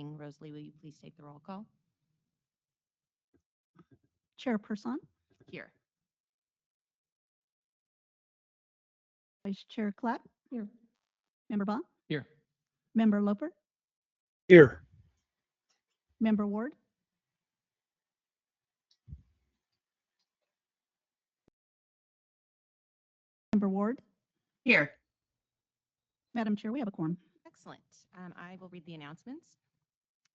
Rosalie, will you please take the roll call? Chairperson, Here. Vice Chair Clapp. Here. Member Bond. Here. Member Loper. Here. Member Ward. Member Ward. Here. Madam Chair, we have a quorum. Excellent. I will read the announcements.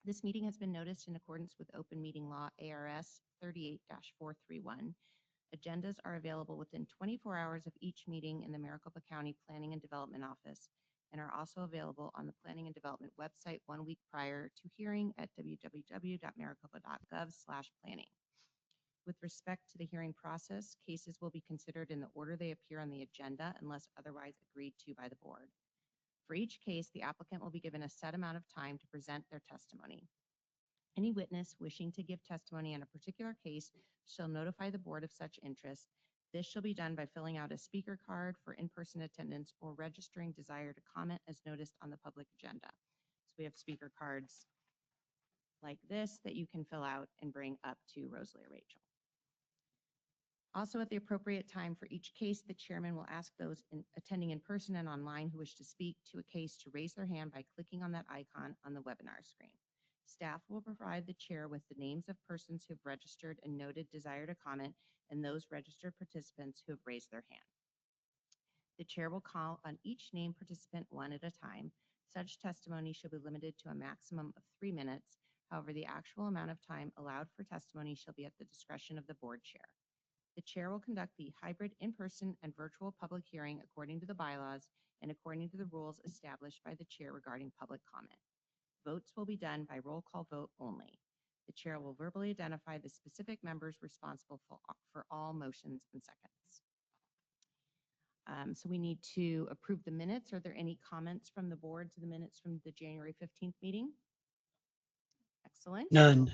This meeting has been noticed in accordance with Open Meeting Law ARS 38-431. Agendas are available within 24 hours of each meeting in the Maricopa County Planning and Development Office and are also available on the Planning and Development website 1 week prior to hearing at www.maricopa.gov/planning. With respect to the hearing process, cases will be considered in the order they appear on the agenda unless otherwise agreed to by the board. For each case, the applicant will be given a set amount of time to present their testimony. Any witness wishing to give testimony on a particular case shall notify the board of such interest. This shall be done by filling out a speaker card for in-person attendance or registering desire to comment as noticed on the public agenda. So we have speaker cards like this that you can fill out and bring up to Rosalie or Rachel. Also, at the appropriate time for each case, the chairman will ask those attending in person and online who wish to speak to a case to raise their hand by clicking on that icon on the webinar screen. Staff will provide the chair with the names of persons who have registered and noted desire to comment and those registered participants who have raised their hand. The chair will call on each named participant one at a time. Such testimony should be limited to a maximum of 3 minutes. However, the actual amount of time allowed for testimony shall be at the discretion of the board chair. The chair will conduct the hybrid in-person and virtual public hearing according to the bylaws and according to the rules established by the chair regarding public comment. Votes will be done by roll call vote only. The chair will verbally identify the specific members responsible for all motions and seconds. So we need to approve the minutes. Are there any comments from the board to the minutes from the January 15th meeting? Excellent. None.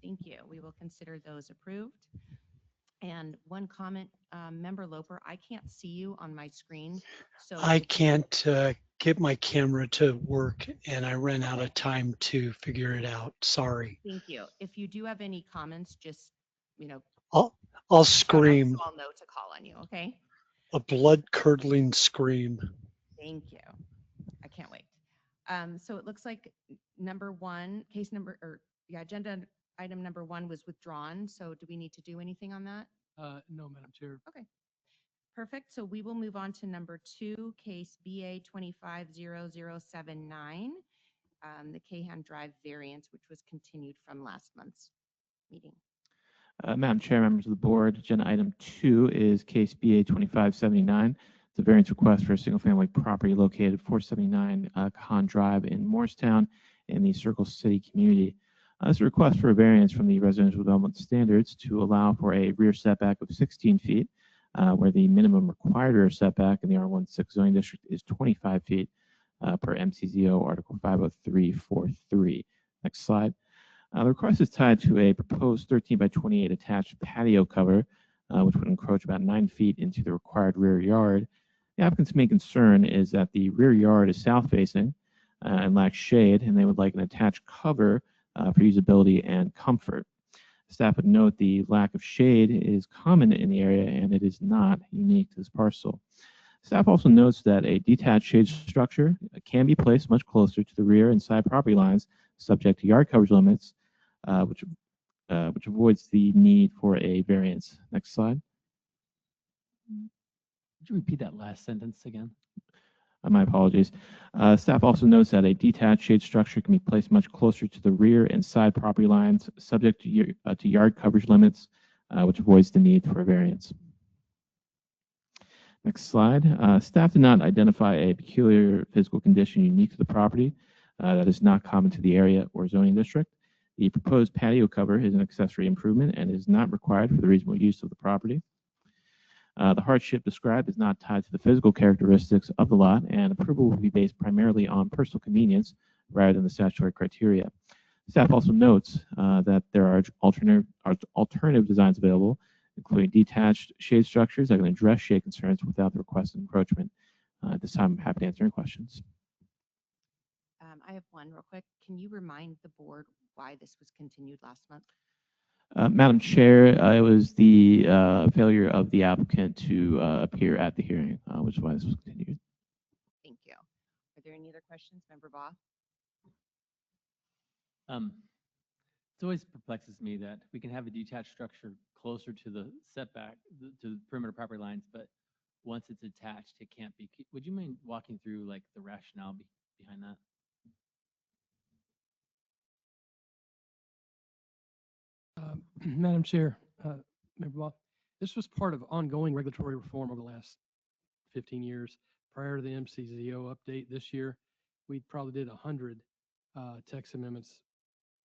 Thank you. We will consider those approved. And one comment, Member Loper, I can't see you on my screen. So I can't get my camera to work, and I ran out of time to figure it out. Sorry. thank you. If you do have any comments, just, I'll scream. So I'll know to call on you, okay? A blood-curdling scream. Thank you. I can't wait. So it looks like agenda item number 1 was withdrawn. So do we need to do anything on that? No, Madam Chair. Okay. Perfect. So we will move on to number 2, case BA 250079, the Cahan Drive variance, which was continued from last month's meeting. Madam Chair, members of the board, agenda item 2 is case BA 2579. It's a variance request for a single-family property located at 479 Cahan Drive in Morristown in the Circle City community. This is a request for a variance from the residential development standards to allow for a rear setback of 16 feet, where the minimum required rear setback in the R16 zoning district is 25 feet per MCZO Article 50343. Next slide. The request is tied to a proposed 13 by 28 attached patio cover, which would encroach about 9 feet into the required rear yard. The applicant's main concern is that the rear yard is south-facing and lacks shade, and they would like an attached cover for usability and comfort. Staff would note the lack of shade is common in the area, and it is not unique to this parcel. Staff also notes that a detached shade structure can be placed much closer to the rear and side property lines, subject to yard coverage limits, which avoids the need for a variance. Next slide. Could you repeat that last sentence again? My apologies. Staff also notes that a detached shade structure can be placed much closer to the rear and side property lines, subject to yard coverage limits, which avoids the need for a variance. Next slide. Staff did not identify a peculiar physical condition unique to the property that is not common to the area or zoning district. The proposed patio cover is an accessory improvement and is not required for the reasonable use of the property. The hardship described is not tied to the physical characteristics of the lot, and approval will be based primarily on personal convenience rather than the statutory criteria. Staff also notes that there are alternative designs available, including detached shade structures that can address shade concerns without the requested encroachment. At this time, I'm happy to answer any questions. I have one real quick. Can you remind the board why this was continued last month? Madam Chair, it was the failure of the applicant to appear at the hearing, which is why this was continued. Thank you. Are there any other questions? Member Baugh? It always perplexes me that we can have a detached structure closer to the setback, to the perimeter property lines, but once it's attached, it can't be. Would you mind walking through like the rationale behind that? Madam Chair, Member Ball, this was part of ongoing regulatory reform over the last 15 years. Prior to the MCZO update this year, we probably did 100 text amendments,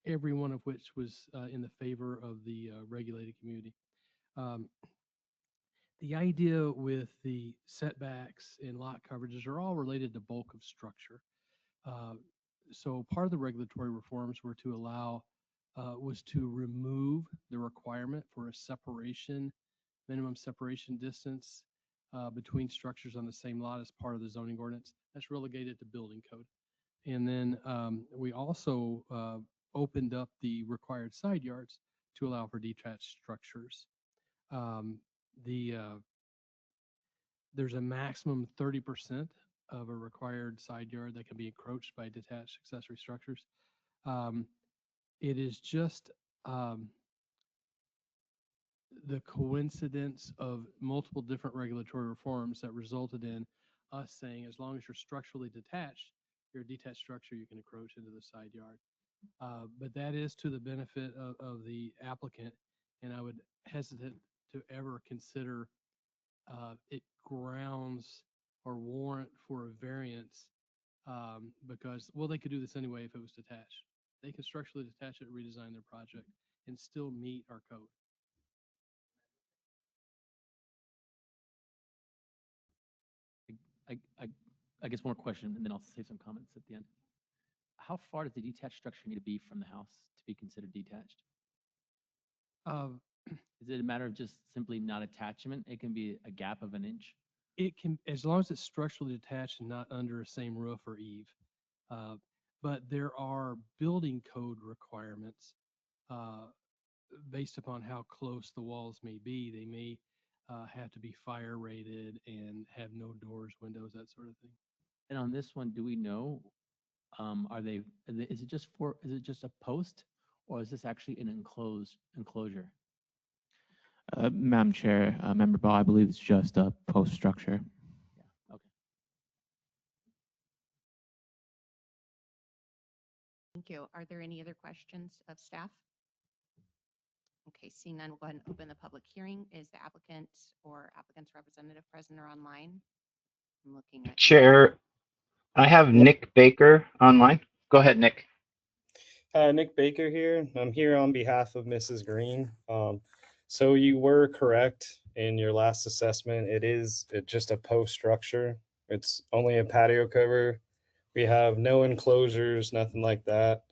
every one of which was in the favor of the regulated community. The idea with the setbacks and lot coverages are all related to bulk of structure. So part of the regulatory reforms were to allow was to remove the requirement for a separation, minimum separation distance between structures on the same lot as part of the zoning ordinance. That's relegated to building code. And then we also opened up the required side yards to allow for detached structures. There's a maximum 30% of a required side yard that can be encroached by detached accessory structures. It is just the coincidence of multiple different regulatory reforms that resulted in us saying, as long as you're structurally detached, you're a detached structure, you can encroach into the side yard. But that is to the benefit of the applicant, and I would hesitate to ever consider it grounds or warrant for a variance because, well, they could do this anyway if it was detached. They can structurally detach it, redesign their project, and still meet our code. I guess one more question, and then I'll say some comments at the end. How far does the detached structure need to be from the house to be considered detached? Is it a matter of just simply not attachment? It can be a gap of an inch. It can, as long as it's structurally detached and not under the same roof or eave. But there are building code requirements based upon how close the walls may be. They may have to be fire rated and have no doors, windows, that sort of thing. And on this one, do we know, is it just a post, or is this actually an enclosure? Madam Chair, Member Ball, I believe it's just a post structure. Yeah, okay. Thank you. Are there any other questions of staff? Okay, seeing none, we'll go ahead and open the public hearing. Is the applicant or applicant's representative present or online? I'm looking at. Chair, I have Nick Baker online. Go ahead, Nick. Nick Baker here. I'm here on behalf of Mrs. Green. So you were correct in your last assessment. It's just a post structure. It's only a patio cover. We have no enclosures, nothing like that.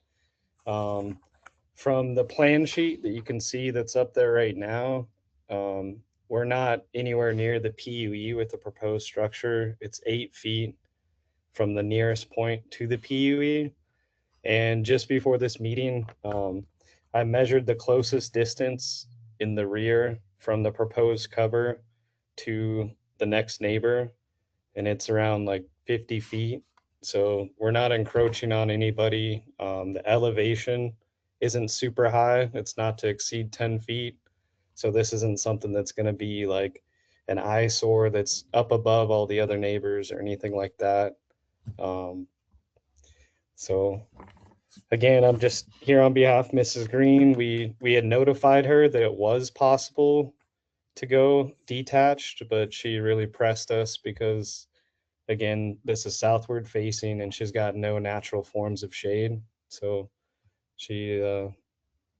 From the plan sheet that you can see that's up there right now, we're not anywhere near the PUE with the proposed structure. It's 8 feet from the nearest point to the PUE. And just before this meeting, I measured the closest distance in the rear from the proposed cover to the next neighbor, and it's around like 50 feet. So we're not encroaching on anybody. The elevation isn't super high. It's not to exceed 10 feet. So this isn't something that's going to be like an eyesore that's up above all the other neighbors or anything like that. So again, I'm just here on behalf of Mrs. Green. We had notified her that it was possible to go detached, but she really pressed us because, again, this is southward facing and she's got no natural forms of shade. So she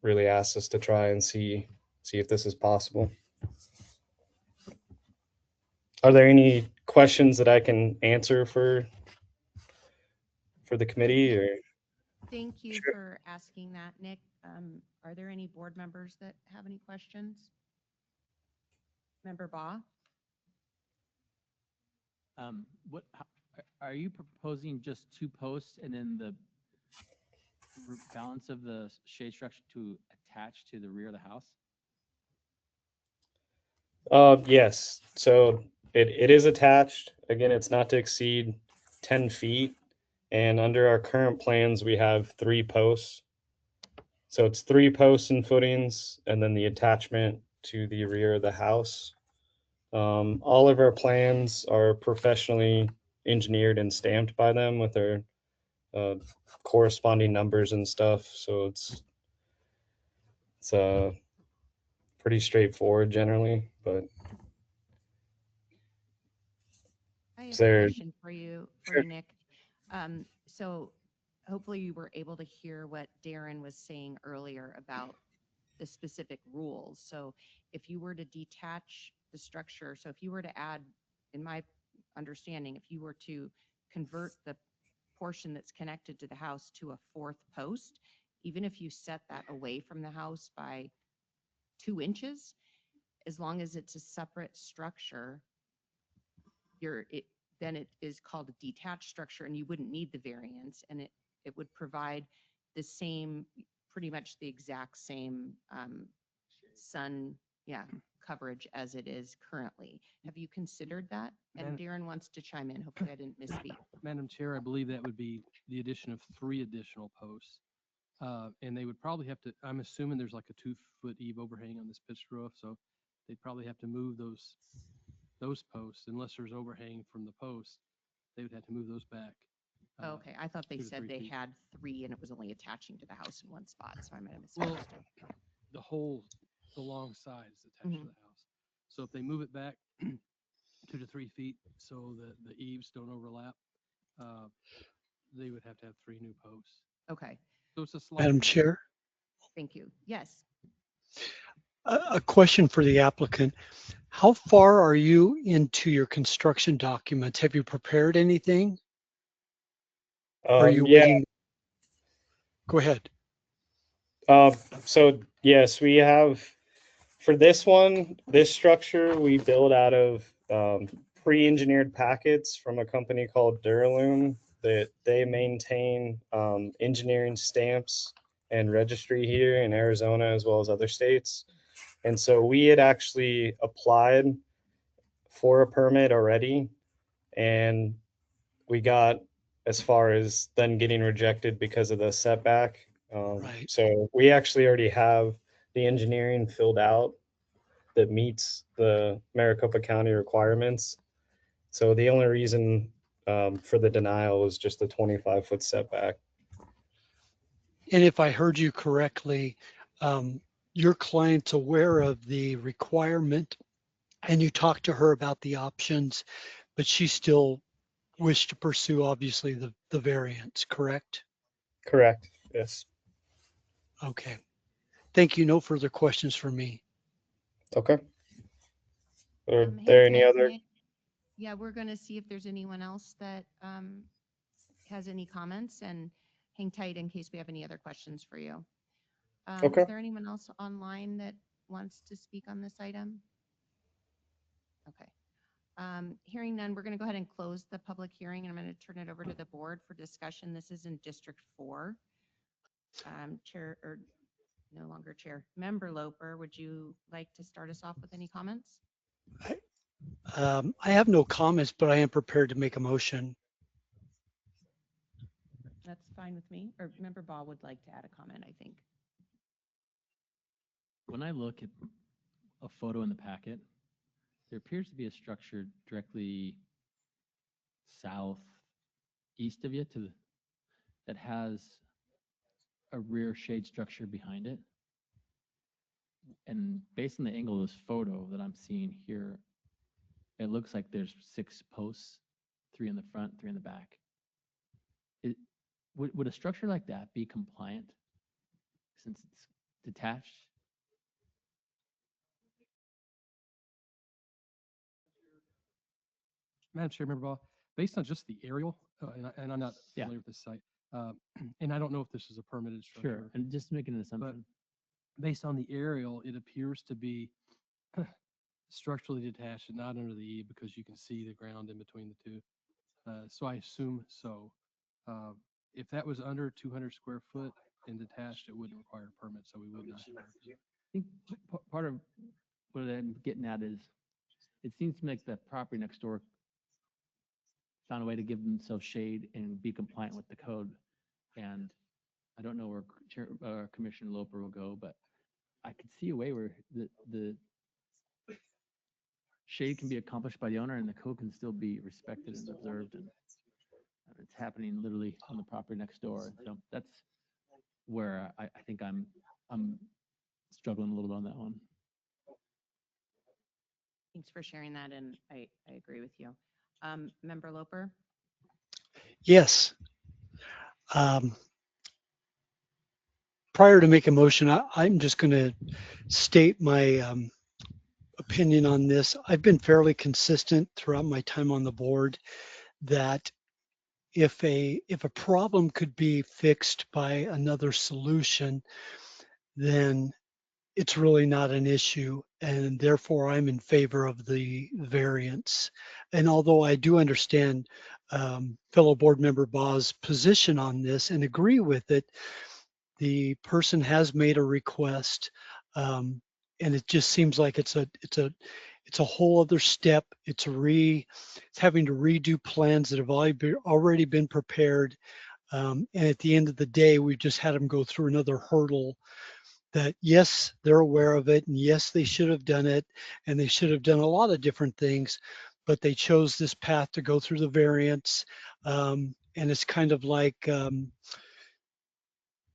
really asked us to try and see if this is possible. Are there any questions that I can answer for the committee or? Thank you Sure. for asking that, Nick. Are there any board members that have any questions? Member Baugh? are you proposing just 2 posts and then the balance of the shade structure to attach to the rear of the house? Yes, so it is attached. Again, it's not to exceed 10 feet. And under our current plans, we have 3 posts. So it's 3 posts and footings, and then the attachment to the rear of the house. All of our plans are professionally engineered and stamped by them with their uh, corresponding numbers and stuff. So it's pretty straightforward generally, but I have is a there? question for you, Sure. Nick. So hopefully you were able to hear what Darren was saying earlier about the specific rules. So if you were to detach the structure, so if you were to add, in my understanding, if you were to convert the portion that's connected to the house to a 4th post, even if you set that away from the house by 2 inches, as long as it's a separate structure, then it is called a detached structure and you wouldn't need the variance, and it would provide the same, pretty much the exact same sun, coverage as it is currently. Have you considered that? And Man- Darren wants to chime in. Hopefully I didn't misspeak. Madam Chair, I believe that would be the addition of 3 additional posts. And they would probably have to, I'm assuming there's like a 2-foot eave overhang on this pitched roof, so they'd probably have to move those posts, unless there's overhang from the post, they would have to move those back. Oh, okay, I thought they 2 to said 3 they feet. had 3 and it was only attaching to the house in one spot, so I might have Well, misunderstood. the long side is attached to the house. So if they move it back 2 to 3 feet so that the eaves don't overlap, they would have to have 3 new posts. Okay, So it's a slight. Madam Chair, thank you. Yes. a question for the applicant. How far are you into your construction documents? Have you prepared anything? Are you Yeah. waiting? Go ahead. So yes, we have for this one, this structure we build out of pre-engineered packets from a company called Duraloom that they maintain engineering stamps and registry here in Arizona as well as other states. And so we had actually applied for a permit already, and we got as far as then getting rejected because of the setback. Right. So we actually already have the engineering filled out that meets the Maricopa County requirements. So the only reason for the denial was just the 25-foot setback. And if I heard you correctly, your client's aware of the requirement and you talked to her about the options, but she still wished to pursue obviously the variance, correct? Correct. Yes. Okay. Thank you. No further questions for me. Okay. Are Hey, there any Ted, other? Nick? Yeah, we're going to see if there's anyone else that has any comments, and hang tight in case we have any other questions for you. Okay. Is there anyone else online that wants to speak on this item? Okay. Hearing none, we're going to go ahead and close the public hearing, and I'm going to turn it over to the board for discussion. This is in District 4. Chair, or no longer Chair, Member Loper, would you like to start us off with any comments? I have no comments, but I am prepared to make a motion. That's fine with me. Or Member Ball would like to add a comment, I think. When I look at a photo in the packet, there appears to be a structure directly southeast of you that has a rear shade structure behind it. And based on the angle of this photo that I'm seeing here, it looks like there's 6 posts, 3 in the front, 3 in the back. Would a structure like that be compliant since it's detached? Madam Chair, Member Ball, based on just the aerial, and I'm not Yeah. familiar with this site, and I don't know if this is a permitted structure. Sure, and just making an assumption. Based on the aerial, it appears to be structurally detached and not under the eave because you can see the ground in between the two. So I assume so. Uh, If that was under 200 square foot and detached, it wouldn't require a permit, so we would not. I think part of what I'm getting at is, it seems to me like the property next door found a way to give themselves shade and be compliant with the code. And I don't know where Commissioner Loper will go, but I could see a way where the shade can be accomplished by the owner and the code can still be respected and observed. And it's happening literally on the property next door. And so that's where I think I'm struggling a little bit on that one. Thanks for sharing that, and I agree with you. Member Loper? Yes. Prior to make a motion, I'm just going to state my opinion on this. I've been fairly consistent throughout my time on the board that if a problem could be fixed by another solution, then it's really not an issue, and therefore I'm in favor of the variance. And although I do understand fellow board member Baugh's position on this and agree with it, the person has made a request, and it just seems like it's a whole other step. It's having to redo plans that have already been prepared, and at the end of the day, we've just had them go through another hurdle. That yes, they're aware of it, and yes, they should have done it, and they should have done a lot of different things, but they chose this path to go through the variance, and it's kind of like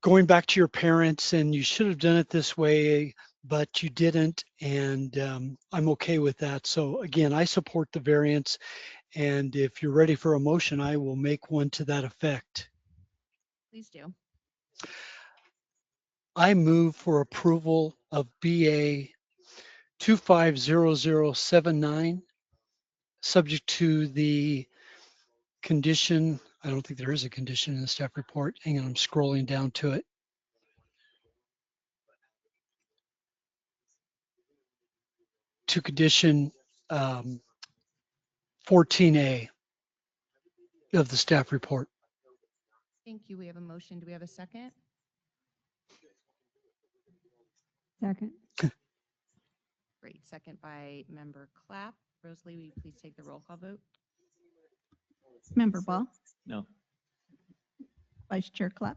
going back to your parents and you should have done it this way, but you didn't. And I'm okay with that. So again, I support the variance. And if you're ready for a motion, I will make one to that effect. Please do. I move for approval of BA 250079, subject to the condition. I don't think there is a condition in the staff report. Hang on, I'm scrolling down to it. To condition 14A of the staff report. Thank you. We have a motion. Do we have a second? Second. Great. Second by Member Clapp. Rosalie, will you please take the roll call vote? Member Ball, No. Vice Chair Clapp.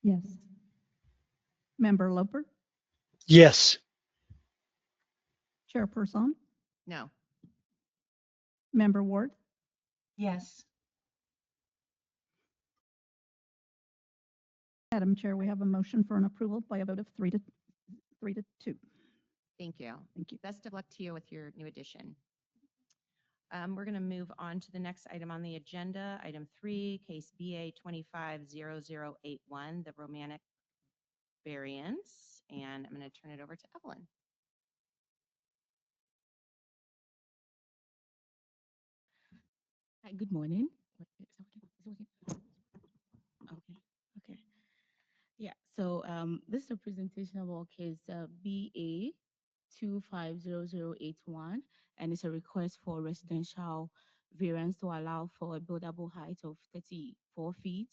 Yes. Member Loper, Yes. Chairperson, No. Member Ward, Yes. Madam Chair, we have a motion for an approval by a vote of 3 to 2. Thank you. Thank you. Best of luck to you with your new addition. We're going to move on to the next item on the agenda. Item 3, case BA 250081, the romantic variance. And I'm going to turn it over to Evelyn. Hi, good morning. Okay, okay. Yeah, so this is a presentation about case BA 250081, and it's a request for residential variance to allow for a buildable height of 34 feet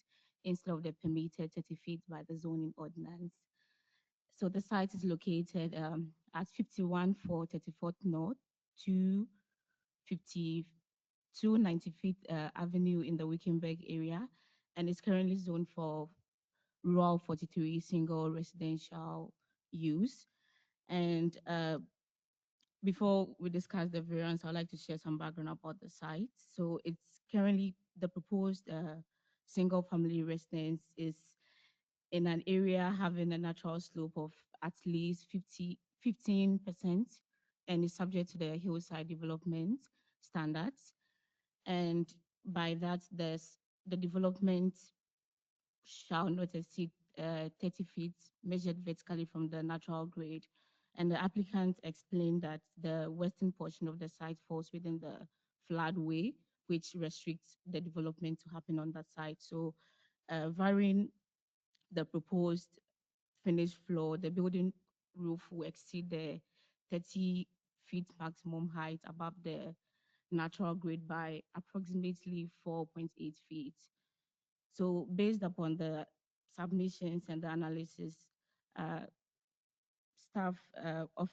instead of the permitted 30 feet by the zoning ordinance. So the site is located at 51 for 34th North, 250 295th Avenue in the Wickenburg area, and it's currently zoned for rural 43 single residential use. And before we discuss the variance, I'd like to share some background about the site. So it's currently the proposed single family residence is in an area having a natural slope of at least 15%, and is subject to the hillside development standards. And by that, the development shall not exceed 30 feet measured vertically from the natural grade. And the applicant explained that the western portion of the site falls within the floodway, which restricts the development to happen on that site. So varying the proposed finished floor, the building roof will exceed the 30 feet maximum height above the natural grade by approximately 4.8 feet. So based upon the submissions and the analysis, uh, staff of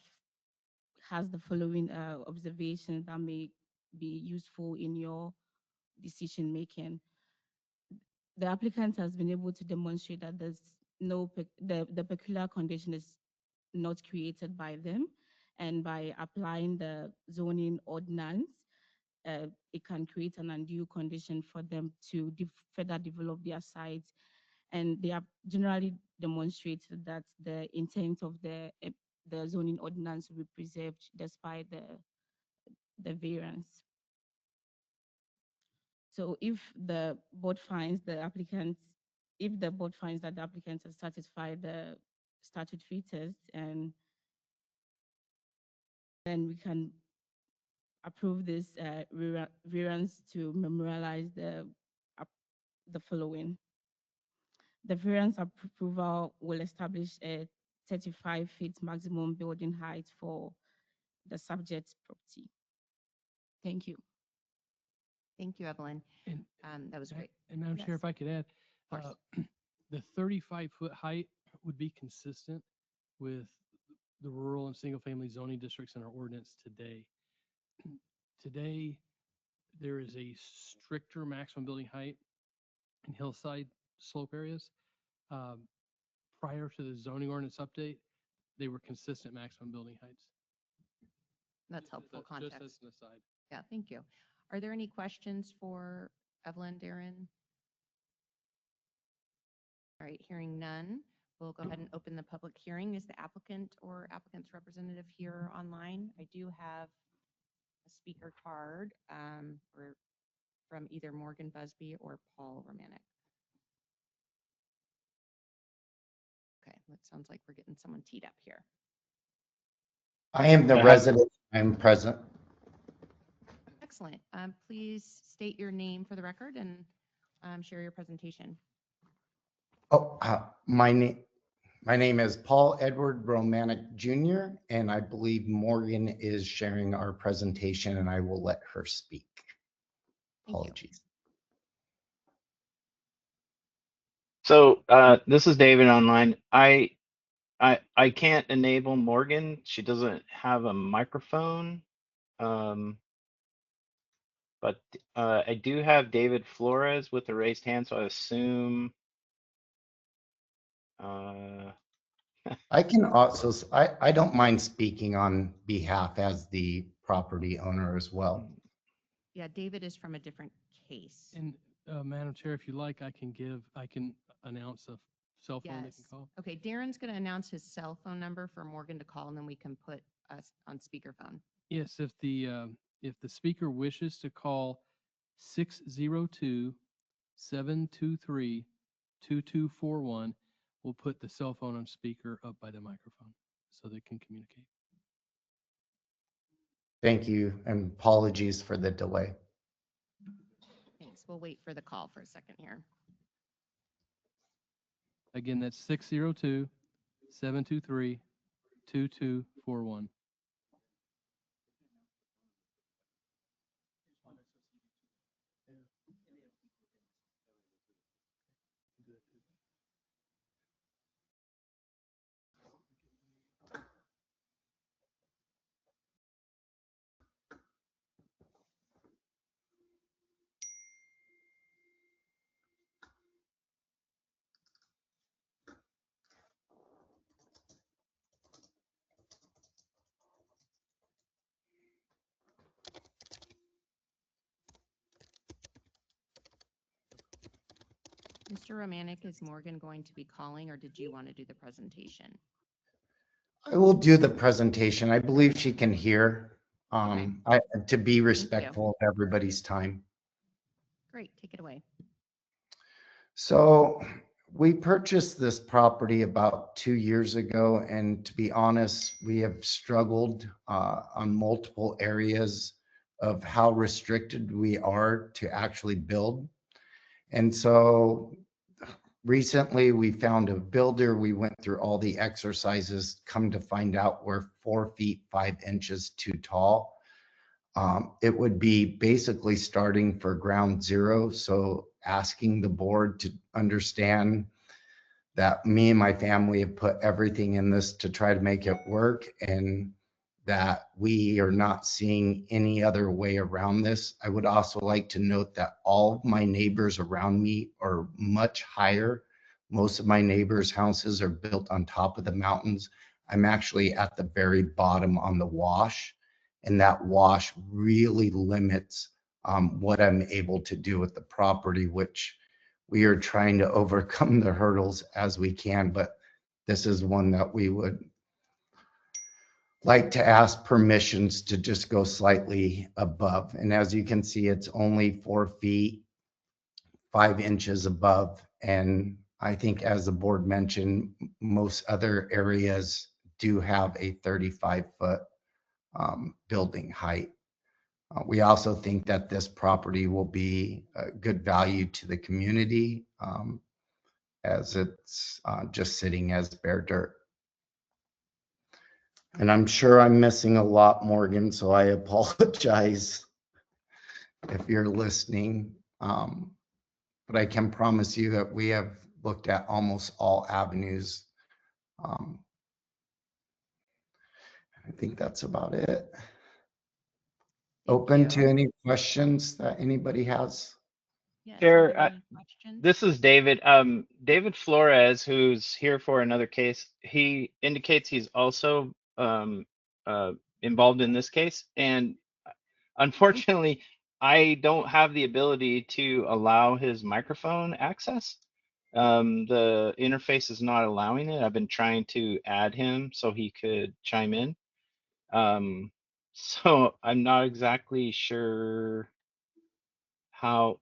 has the following observations that may be useful in your decision making. The applicant has been able to demonstrate that there's the peculiar condition is not created by them, and by applying the zoning ordinance, it can create an undue condition for them to further develop their sites. And they have generally demonstrated that the intent of the zoning ordinance will be preserved despite the variance. So if the board finds the applicant, if the board finds that the applicant has satisfied the statutory test, and then we can approve this variance to memorialize the following. The variance approval will establish a 35 feet maximum building height for the subject property. Thank you. Thank you, Evelyn. And- That was great. And Madam Chair, Yes. if I could add, Of course. the 35-foot height would be consistent with the rural and single-family zoning districts in our ordinance today. Today, there is a stricter maximum building height in hillside slope areas. Prior to the zoning ordinance update, they were consistent maximum building heights. That's helpful Just context. as an aside. Yeah, thank you. Are there any questions for Evelyn, Darren? All right, hearing none, we'll go ahead and open the public hearing. Is the applicant or applicant's representative here online? I do have a speaker card from either Morgan Busby or Paul Romanek. Okay, that sounds like we're getting someone teed up here. I am the I have- resident. I'm present. Excellent. Please state your name for the record and share your presentation. Oh, my name is Paul Edward Romanek Jr., and I believe Morgan is sharing our presentation, and I will let her speak. Thank you. Apologies. So this is David online. I can't enable Morgan. She doesn't have a microphone. But I do have David Flores with a raised hand, so I assume. I can also, I don't mind speaking on behalf as the property owner as well. Yeah, David is from a different case. And Madam Chair, if you like, I can announce a cell phone they can Yes. call. Okay, Darren's going to announce his cell phone number for Morgan to call, and then we can put us on speakerphone. Yes, if the speaker wishes to call 602-723-2241, we'll put the cell phone on speaker up by the microphone so they can communicate. Thank you, and apologies for the delay. Thanks. We'll wait for the call for a second here. Again, that's 602-723-2241. Mr. Romanek, is Morgan going to be calling, or did you want to do the presentation? I will do the presentation. I believe she can hear, to be respectful of everybody's time. Great, take it away. So we purchased this property about 2 years ago, and to be honest, we have struggled on multiple areas of how restricted we are to actually build. And so recently we found a builder. We went through all the exercises, come to find out we're 4 feet 5 inches too tall. It would be basically starting for ground zero. So asking the board to understand that me and my family have put everything in this to try to make it work, and that we are not seeing any other way around this. I would also like to note that all of my neighbors around me are much higher. Most of my neighbors' houses are built on top of the mountains. I'm actually at the very bottom on the wash, and that wash really limits what I'm able to do with the property, which we are trying to overcome the hurdles as we can, but this is one that we would like to ask permissions to just go slightly above. And as you can see, it's only 4 feet, 5 inches above. And I think, as the board mentioned, most other areas do have a 35-foot building height. We also think that this property will be a good value to the community, as it's just sitting as bare dirt. And I'm sure I'm missing a lot, Morgan, so I apologize if you're listening. But I can promise you that we have looked at almost all avenues. I think that's about it. Open to any questions that anybody has. Yeah, Chair, somebody have any questions? This is David. David Flores, who's here for another case, he indicates he's also involved in this case. And unfortunately, I don't have the ability to allow his microphone access. The interface is not allowing it. I've been trying to add him so he could chime in. So I'm not exactly sure how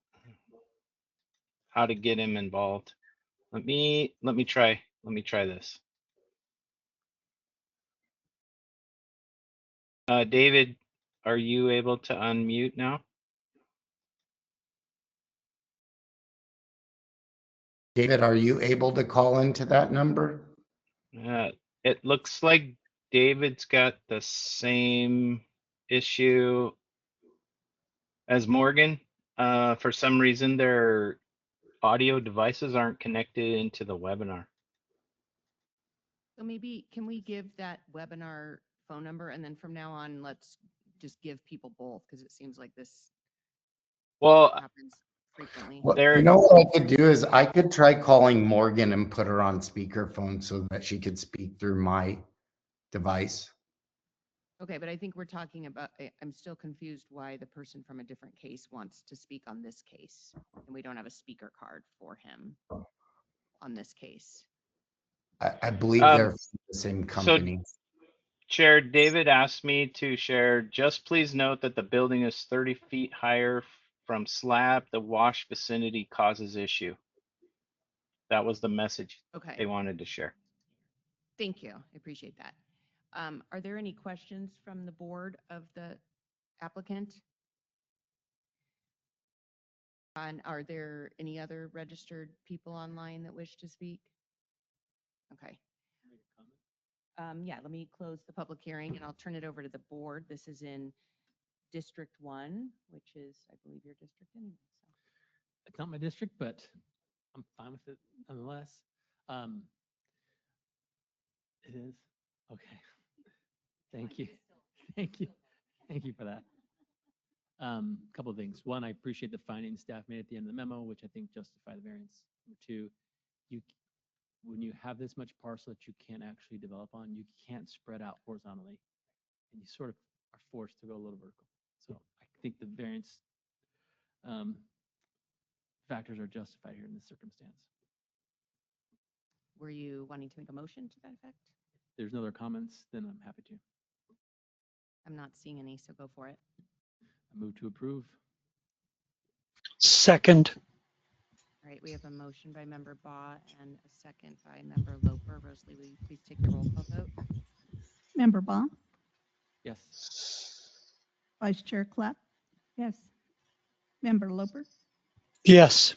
to get him involved. Let me try this. David, are you able to unmute now? David, are you able to call into that number? It looks like David's got the same issue as Morgan. For some reason, their audio devices aren't connected into the webinar. So maybe, can we give that webinar phone number, and then from now on, let's just give people both, because it seems like this Well, happens frequently. Well, There- you know what I could do is I could try calling Morgan and put her on speakerphone so that she could speak through my device. Okay, but I think we're talking about, I'm still confused why the person from a different case wants to speak on this case, and we don't have a speaker card for him on this case. I believe they're from the same company. Chair, David asked me to share, just please note that the building is 30 feet higher from slab. The wash vicinity causes issue. That was the message Okay, they wanted to share. thank you. I appreciate that. Are there any questions from the board of the applicant? And are there any other registered people online that wish to speak? Okay. Yeah, let me close the public hearing and I'll turn it over to the board. This is in District 1, which is, I believe, your district anyway. So. It's not my district, but I'm fine with it nonetheless. It is? Okay. Thank you. Thank you. Thank you for that. Couple of things. One, I appreciate the findings staff made at the end of the memo, which I think justify the variance. Number two, when you have this much parcel that you can't actually develop on, you can't spread out horizontally, and you sort of are forced to go a little vertical. So I think the variance factors are justified here in this circumstance. Were you wanting to make a motion to that effect? If there's no other comments, then I'm happy to. I'm not seeing any, so go for it. I move to approve. Second. All right, we have a motion by member Baugh and a second by member Loper. Rosalie, will you please take the roll call vote? Member Baugh, Yes. Vice Chair Clapp. Yes. Member Loper, Yes.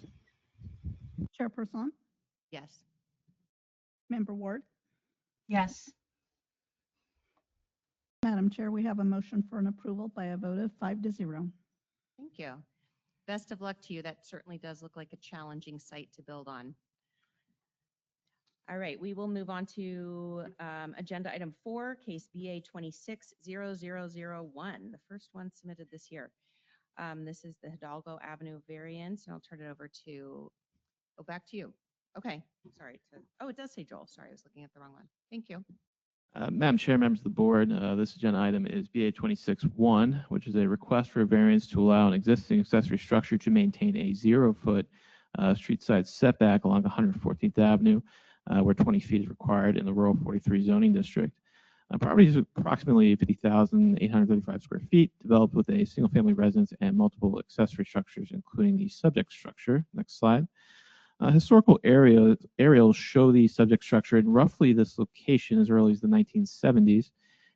Chairperson, Yes. Member Ward, Yes. Madam Chair, we have a motion for an approval by a vote of 5-0. Thank you. Best of luck to you. That certainly does look like a challenging site to build on. All right, we will move on to agenda item 4, case BA 26-0001, the first one submitted this year. This is the Hidalgo Avenue variance, and I'll turn it over to, back to you. Okay, sorry. Oh, it does say Joel. Sorry, I was looking at the wrong one. Thank you. Madam Chair, members of the board, this agenda item is BA 26-1, which is a request for a variance to allow an existing accessory structure to maintain a 0-foot street side setback along 114th Avenue, where 20 feet is required in the rural 43 zoning district. Property is approximately 50,835 square feet, developed with a single-family residence and multiple accessory structures, including the subject structure. Next slide. Historical aerials show the subject structure in roughly this location as early as the 1970s.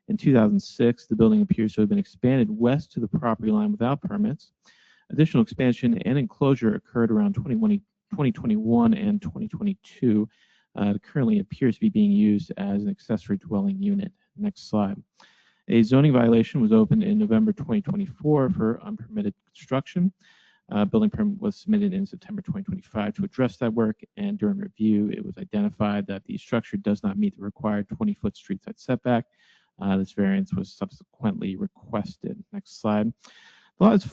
In 2006, the building appears to have been expanded west to the property line without permits. Additional expansion and enclosure occurred around 2021 and 2022. It currently appears to be being used as an accessory dwelling unit. Next slide. A zoning violation was opened in November 2024 for unpermitted construction. Building permit was submitted in September 2025 to address that work, and during review, it was identified that the structure does not meet the required 20-foot street side setback. This variance was subsequently requested. Next slide. The lot is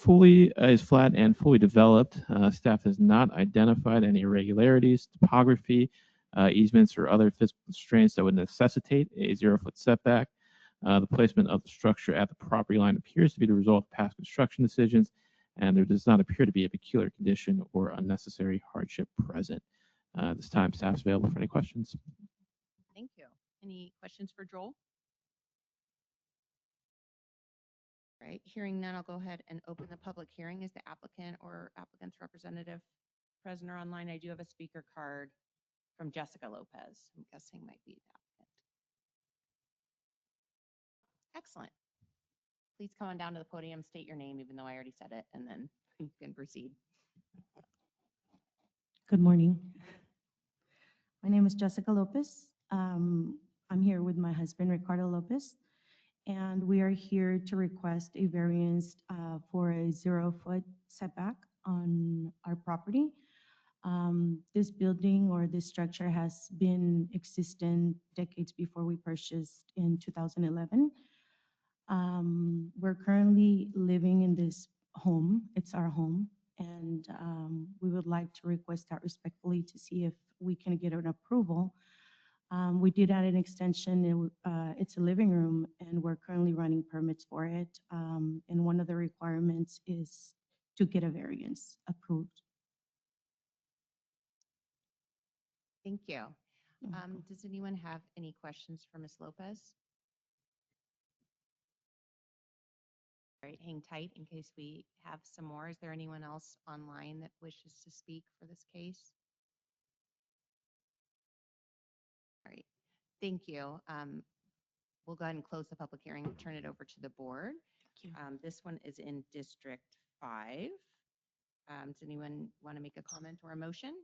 flat and fully developed. Staff has not identified any irregularities, topography, easements, or other physical constraints that would necessitate a 0-foot setback. The placement of the structure at the property line appears to be the result of past construction decisions, and there does not appear to be a peculiar condition or unnecessary hardship present. This time, staff is available for any questions. Thank you. Any questions for Joel? All right, hearing none, I'll go ahead and open the public hearing. Is the applicant or applicant's representative present or online? I do have a speaker card from Jessica Lopez. I'm guessing might be the applicant. Excellent. Please come on down to the podium, state your name, even though I already said it, and then you can proceed. Good morning. My name is Jessica Lopez. I'm here with my husband, Ricardo Lopez, and we are here to request a variance for a 0-foot setback on our property. This building or this structure has been existing decades before we purchased in 2011. We're currently living in this home. It's our home, and we would like to request that respectfully to see if we can get an approval. We did add an extension. It's a living room, and we're currently running permits for it. And one of the requirements is to get a variance approved. Thank you. Does anyone have any questions for Ms. Lopez? All right, hang tight in case we have some more. Is there anyone else online that wishes to speak for this case? All right, thank you. We'll go ahead and close the public hearing and turn it over to the board. This one is in District 5. Does anyone want to make a comment or a motion?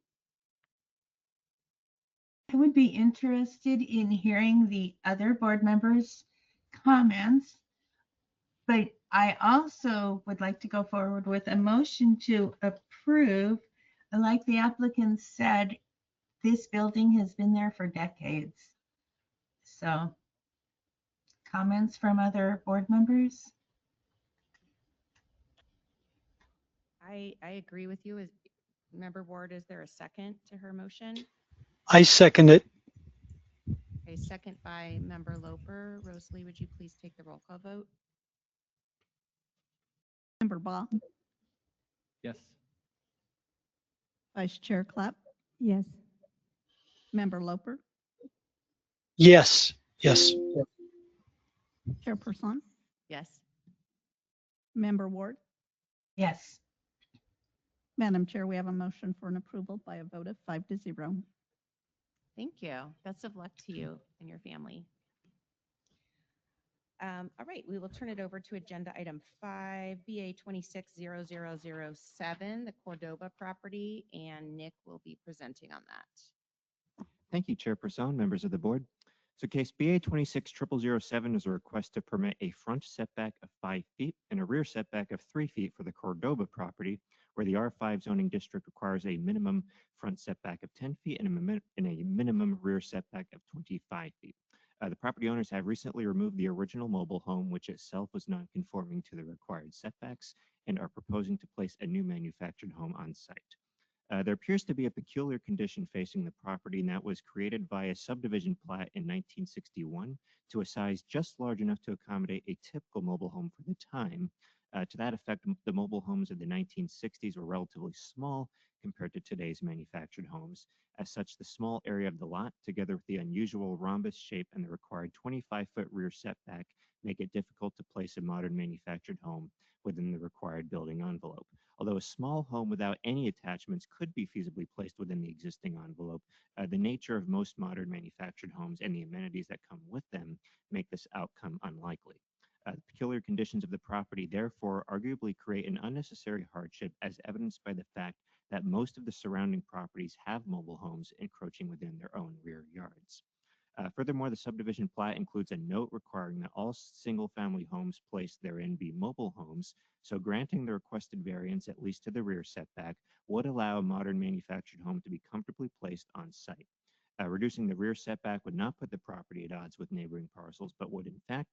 I would be interested in hearing the other board members' comments, but I also would like to go forward with a motion to approve. Like the applicant said, this building has been there for decades. So, comments from other board members? I agree with you. As Member Ward, is there a second to her motion? I second it. A second by Member Loper. Rosalie, would you please take the roll call vote? Member Baugh, Yes. Vice Chair Clapp, Yes. Member Loper, Yes. Yes. Chairperson, Yes. Member Ward. Yes. Madam Chair, we have a motion for an approval by a vote of 5-0. Thank you. Best of luck to you and your family. All right, we will turn it over to agenda item 5, BA 26-0007, the Cordoba property, and Nick will be presenting on that. Thank you, Chairperson, members of the board. So case BA 26007 is a request to permit a front setback of 5 feet and a rear setback of 3 feet for the Cordova property, where the R5 zoning district requires a minimum front setback of 10 feet and a minimum rear setback of 25 feet. The property owners have recently removed the original mobile home, which itself was not conforming to the required setbacks, and are proposing to place a new manufactured home on site. There appears to be a peculiar condition facing the property, and that was created by a subdivision plat in 1961 to a size just large enough to accommodate a typical mobile home for the time. To that effect, the mobile homes of the 1960s were relatively small compared to today's manufactured homes. As such, the small area of the lot, together with the unusual rhombus shape and the required 25-foot rear setback, make it difficult to place a modern manufactured home within the required building envelope. Although a small home without any attachments could be feasibly placed within the existing envelope, the nature of most modern manufactured homes and the amenities that come with them make this outcome unlikely. The peculiar conditions of the property therefore arguably create an unnecessary hardship, as evidenced by the fact that most of the surrounding properties have mobile homes encroaching within their own rear yards. Furthermore, the subdivision plat includes a note requiring that all single-family homes placed therein be mobile homes, so granting the requested variance, at least to the rear setback, would allow a modern manufactured home to be comfortably placed on site. Reducing the rear setback would not put the property at odds with neighboring parcels, but would in fact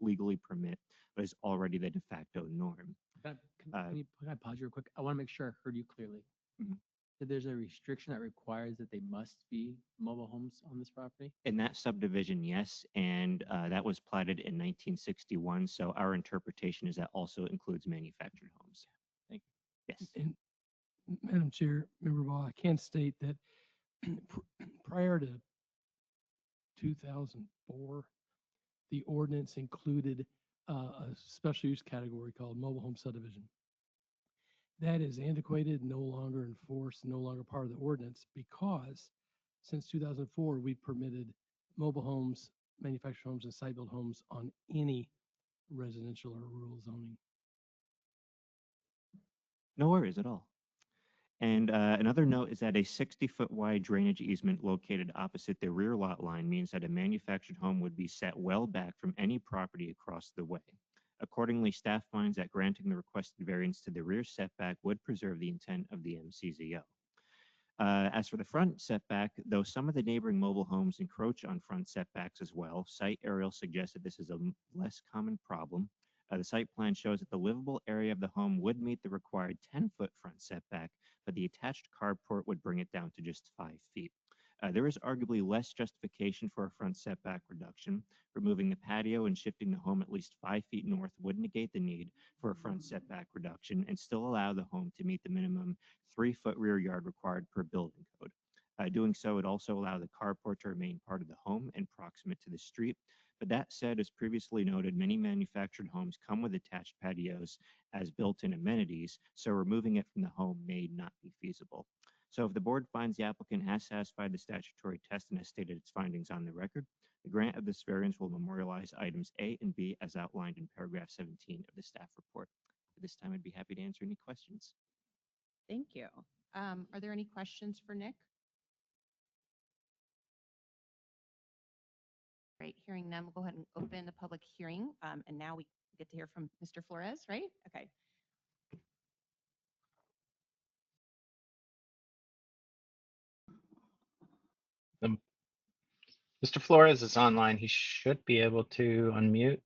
legally permit what is already the de facto norm. Can I pause you real quick? I want to make sure I heard you clearly. Mhm. So there's a restriction that requires that they must be mobile homes on this property? In that subdivision, yes, and that was platted in 1961, so our interpretation is that also includes manufactured homes. Thank you. Yes. And Madam Chair, Member Ball, I can state that prior to 2004, the ordinance included a special use category called mobile home subdivision. That is antiquated, no longer enforced, no longer part of the ordinance, because since 2004, we permitted mobile homes, manufactured homes, and site-built homes on any residential or rural zoning. No worries at all. And another note is that a 60-foot wide drainage easement located opposite the rear lot line means that a manufactured home would be set well back from any property across the way. Accordingly, staff finds that granting the requested variance to the rear setback would preserve the intent of the MCZO. As for the front setback, though some of the neighboring mobile homes encroach on front setbacks as well, site aerial suggests that this is a less common problem. The site plan shows that the livable area of the home would meet the required 10-foot front setback, but the attached carport would bring it down to just 5 feet. There is arguably less justification for a front setback reduction. Removing the patio and shifting the home at least 5 feet north would negate the need for a front setback reduction and still allow the home to meet the minimum 3-foot rear yard required per building code. Doing so would also allow the carport to remain part of the home and proximate to the street. But that said, as previously noted, many manufactured homes come with attached patios as built-in amenities, so removing it from the home may not be feasible. So if the board finds the applicant has satisfied the statutory test and has stated its findings on the record, the grant of this variance will memorialize items A and B as outlined in paragraph 17 of the staff report. At this time, I'd be happy to answer any questions. Thank you. Are there any questions for Nick? Right, hearing none, we'll go ahead and open the public hearing. And now we get to hear from Mr. Flores, right? Okay. Mr. Flores is online. He should be able to unmute.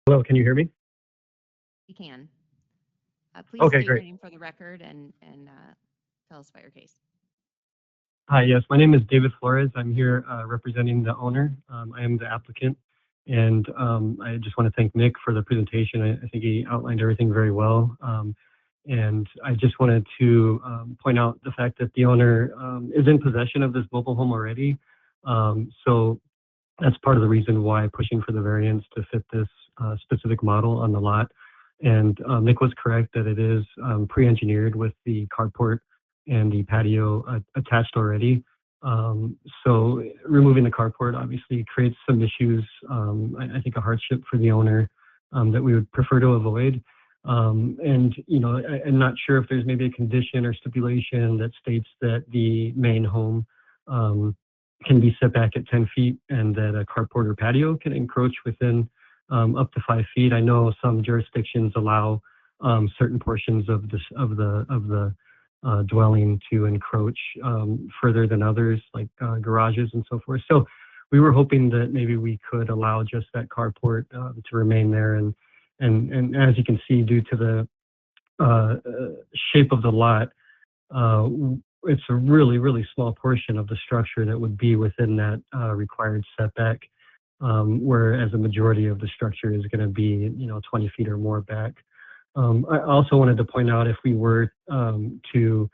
Hello, can you hear me? You can. Please Okay, state your great. name for the record and tell us about your case. Hi, yes, my name is David Flores. I'm here representing the owner. I am the applicant, and I just want to thank Nick for the presentation. I think he outlined everything very well. And I just wanted to point out the fact that the owner is in possession of this mobile home already. So that's part of the reason why pushing for the variance to fit this specific model on the lot. And Nick was correct that it is pre-engineered with the carport and the patio attached already. So removing the carport obviously creates some issues, I think a hardship for the owner that we would prefer to avoid. And, I'm not sure if there's maybe a condition or stipulation that states that the main home can be set back at 10 feet and that a carport or patio can encroach within up to 5 feet. I know some jurisdictions allow certain portions of the dwelling to encroach further than others, like garages and so forth. So we were hoping that maybe we could allow just that carport to remain there. And as you can see, due to the shape of the lot, it's a really, really small portion of the structure that would be within that required setback, whereas a majority of the structure is going to be, 20 feet or more back. I also wanted to point out, if we were to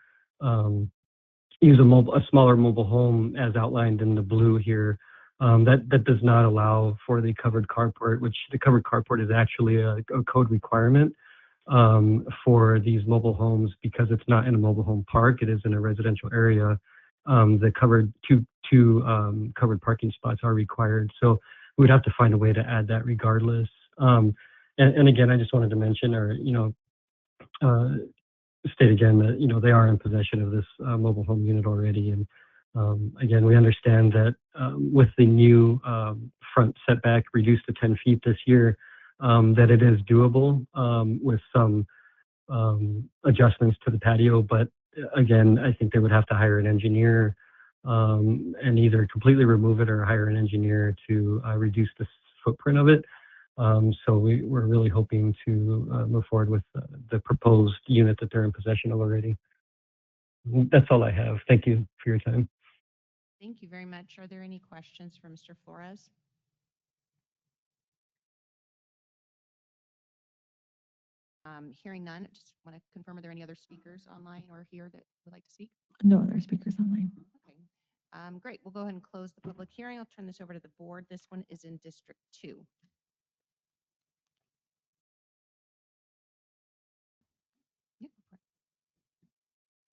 use a smaller mobile home as outlined in the blue here, that does not allow for the covered carport, which the covered carport is actually a code requirement for these mobile homes, because it's not in a mobile home park, it is in a residential area. The two covered parking spots are required. So we'd have to find a way to add that regardless. And again, I just wanted to mention, or, state again that, they are in possession of this mobile home unit already. And again, we understand that with the new front setback reduced to 10 feet this year, that it is doable with some adjustments to the patio. But again, I think they would have to hire an engineer and either completely remove it or hire an engineer to reduce the footprint of it. So we're really hoping to move forward with the proposed unit that they're in possession of already. That's all I have. Thank you for your time. Thank you very much. Are there any questions for Mr. Flores? Hearing none, just want to confirm, are there any other speakers online or here that would like to speak? No other speakers online. Okay, great. We'll go ahead and close the public hearing. I'll turn this over to the board. This one is in District 2.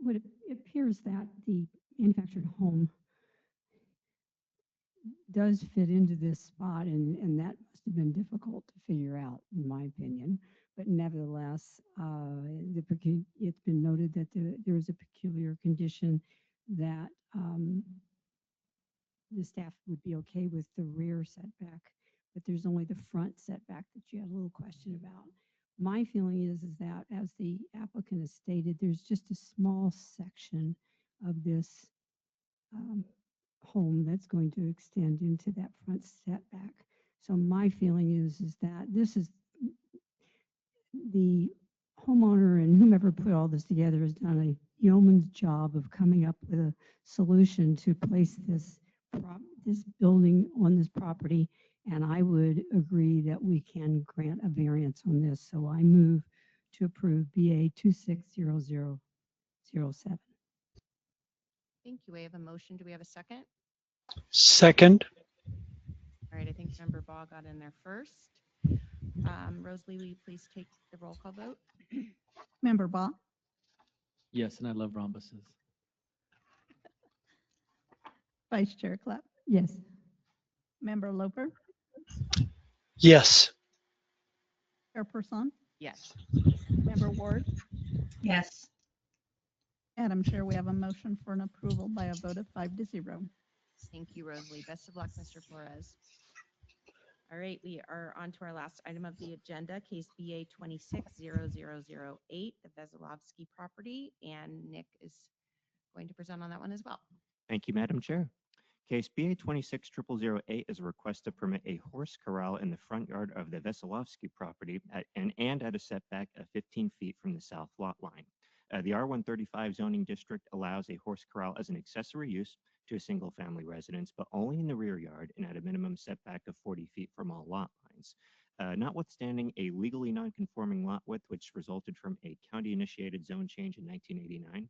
It appears that the manufactured home does fit into this spot, and that must have been difficult to figure out, in my opinion. But nevertheless, it's been noted that there is a peculiar condition that the staff would be okay with the rear setback, but there's only the front setback that you had a little question about. My feeling is that, as the applicant has stated, there's just a small section of this home that's going to extend into that front setback. So my feeling is that this is the homeowner, and whomever put all this together has done a yeoman's job of coming up with a solution to place this building on this property. And I would agree that we can grant a variance on this. So I move to approve BA 260007. Thank you. We have a motion. Do we have a second? Second. All right, I think Member Baugh got in there first. Rosalie, will you please take the roll call vote? Member Baugh, Yes, and I love rhombuses. Vice Chair Clapp, Yes. Member Loper, Yes. Chairperson, Yes. Member Ward. Yes. Madam Chair, we have a motion for an approval by a vote of 5-0. Thank you, Rosalie. Best of luck, Mr. Flores. All right, we are on to our last item of the agenda, case BA 260008, the Veselovsky property, and Nick is going to present on that one as well. Thank you, Madam Chair. Case BA 260008 is a request to permit a horse corral in the front yard of the Veselovsky property and at a setback of 15 feet from the south lot line. The R135 zoning district allows a horse corral as an accessory use to a single-family residence, but only in the rear yard and at a minimum setback of 40 feet from all lot lines. Notwithstanding a legally non-conforming lot width, which resulted from a county-initiated zone change in 1989,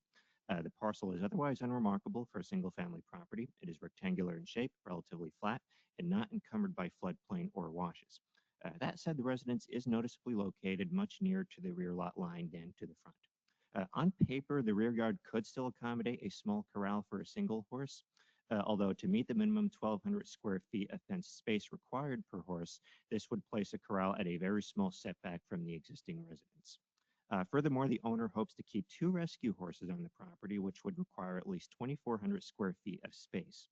the parcel is otherwise unremarkable for a single-family property. It is rectangular in shape, relatively flat, and not encumbered by floodplain or washes. That said, the residence is noticeably located much nearer to the rear lot line than to the front. On paper, the rear yard could still accommodate a small corral for a single horse, Although to meet the minimum 1,200 square feet of fenced space required per horse, this would place a corral at a very small setback from the existing residence. Furthermore, the owner hopes to keep 2 rescue horses on the property, which would require at least 2,400 square feet of space.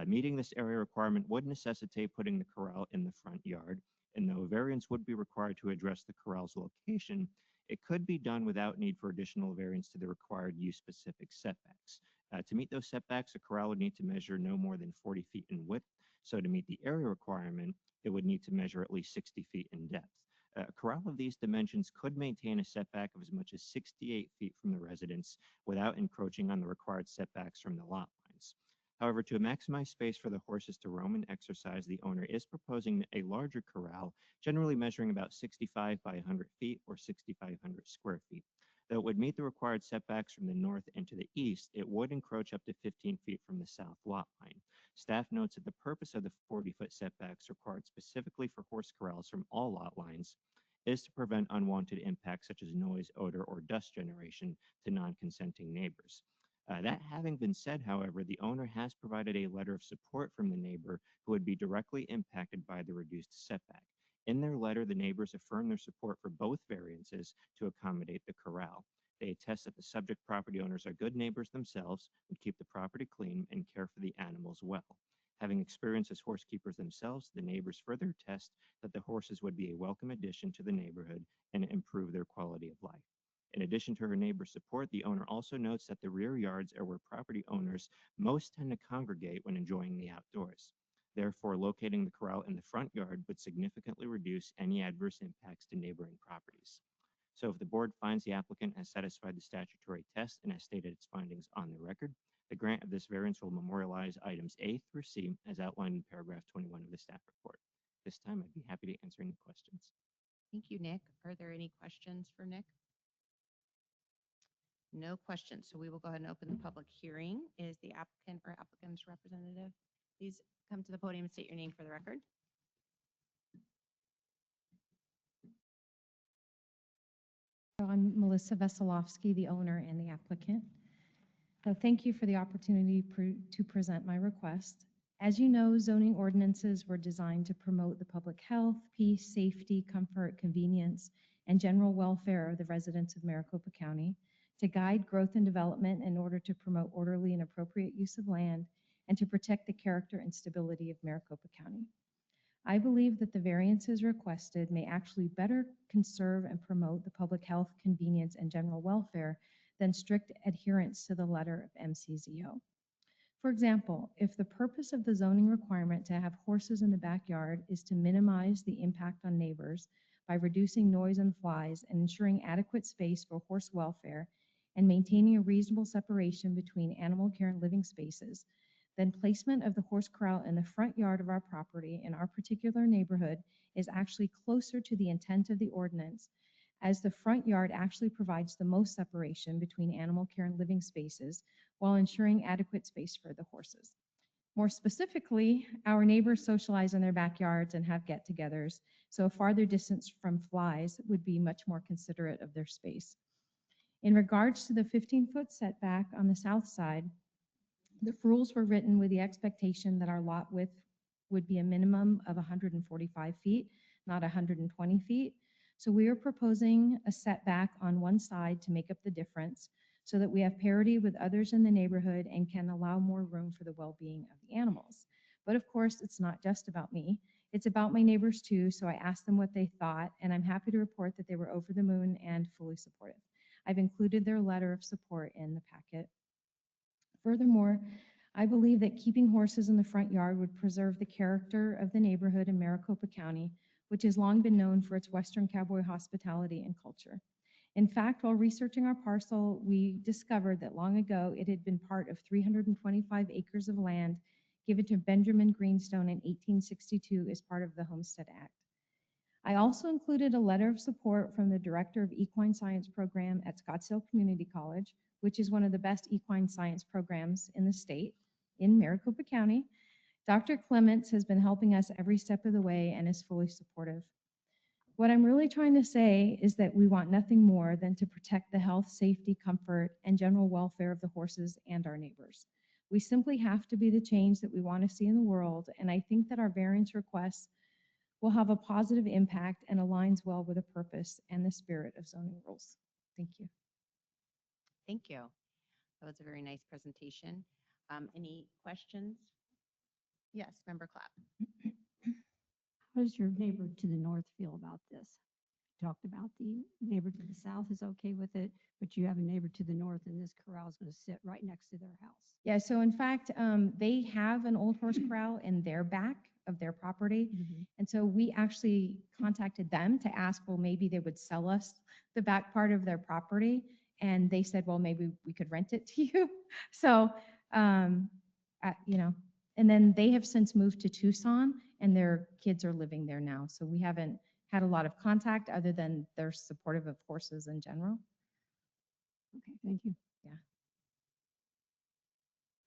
Meeting this area requirement would necessitate putting the corral in the front yard, and though a variance would be required to address the corral's location, it could be done without need for additional variance to the required use-specific setbacks. To meet those setbacks, a corral would need to measure no more than 40 feet in width, so to meet the area requirement, it would need to measure at least 60 feet in depth. A corral of these dimensions could maintain a setback of as much as 68 feet from the residence without encroaching on the required setbacks from the lot lines. However, to maximize space for the horses to roam and exercise, the owner is proposing a larger corral, generally measuring about 65 by 100 feet or 6,500 square feet. Though it would meet the required setbacks from the north and to the east, it would encroach up to 15 feet from the south lot line. Staff notes that the purpose of the 40-foot setbacks required specifically for horse corrals from all lot lines is to prevent unwanted impacts such as noise, odor, or dust generation to non-consenting neighbors. That having been said, however, the owner has provided a letter of support from the neighbor who would be directly impacted by the reduced setback. In their letter, the neighbors affirm their support for both variances to accommodate the corral. They attest that the subject property owners are good neighbors themselves, would keep the property clean, and care for the animals well. Having experience as horse keepers themselves, the neighbors further attest that the horses would be a welcome addition to the neighborhood and improve their quality of life. In addition to her neighbor's support, the owner also notes that the rear yards are where property owners most tend to congregate when enjoying the outdoors. Therefore, locating the corral in the front yard would significantly reduce any adverse impacts to neighboring properties. So if the board finds the applicant has satisfied the statutory test and has stated its findings on the record, the grant of this variance will memorialize items A through C as outlined in paragraph 21 of the staff report. This time, I'd be happy to answer any questions. Thank you, Nick. Are there any questions for Nick? No questions. So we will go ahead and open the public hearing. Is the applicant or applicant's representative? Please come to the podium and state your name for the record. I'm Melissa Veselovsky, the owner and the applicant. So thank you for the opportunity to present my request. As you know, zoning ordinances were designed to promote the public health, peace, safety, comfort, convenience, and general welfare of the residents of Maricopa County, to guide growth and development in order to promote orderly and appropriate use of land, and to protect the character and stability of Maricopa County. I believe that the variances requested may actually better conserve and promote the public health, convenience, and general welfare than strict adherence to the letter of MCZO. For example, if the purpose of the zoning requirement to have horses in the backyard is to minimize the impact on neighbors by reducing noise and flies and ensuring adequate space for horse welfare and maintaining a reasonable separation between animal care and living spaces, then placement of the horse corral in the front yard of our property in our particular neighborhood is actually closer to the intent of the ordinance, as the front yard actually provides the most separation between animal care and living spaces while ensuring adequate space for the horses. More specifically, our neighbors socialize in their backyards and have get-togethers, so a farther distance from flies would be much more considerate of their space. In regards to the 15-foot setback on the south side, the rules were written with the expectation that our lot width would be a minimum of 145 feet, not 120 feet. So we are proposing a setback on one side to make up the difference so that we have parity with others in the neighborhood and can allow more room for the well-being of the animals. But of course, it's not just about me. It's about my neighbors too, so I asked them what they thought, and I'm happy to report that they were over the moon and fully supportive. I've included their letter of support in the packet. Furthermore, I believe that keeping horses in the front yard would preserve the character of the neighborhood in Maricopa County, which has long been known for its Western cowboy hospitality and culture. In fact, while researching our parcel, we discovered that long ago it had been part of 325 acres of land given to Benjamin Greenstone in 1862 as part of the Homestead Act. I also included a letter of support from the director of equine science program at Scottsdale Community College, which is one of the best equine science programs in the state, in Maricopa County. Dr. Clements has been helping us every step of the way and is fully supportive. What I'm really trying to say is that we want nothing more than to protect the health, safety, comfort, and general welfare of the horses and our neighbors. We simply have to be the change that we want to see in the world, and I think that our variance requests will have a positive impact and aligns well with the purpose and the spirit of zoning rules. Thank you. Thank you. That was a very nice presentation. Any questions? Yes, Member Clapp. How does your neighbor to the north feel about this? Talked about the neighbor to the south is okay with it, but you have a neighbor to the north and this corral is going to sit right next to their house. Yeah, so in fact, they have an old horse corral in their back of their property. And so we actually contacted them to ask, well, maybe they would sell us the back part of their property. And they said, well, maybe we could rent it to you. So, you know, and then they have since moved to Tucson and their kids are living there now. So we haven't had a lot of contact other than they're supportive of horses in general. Okay, thank you. Yeah.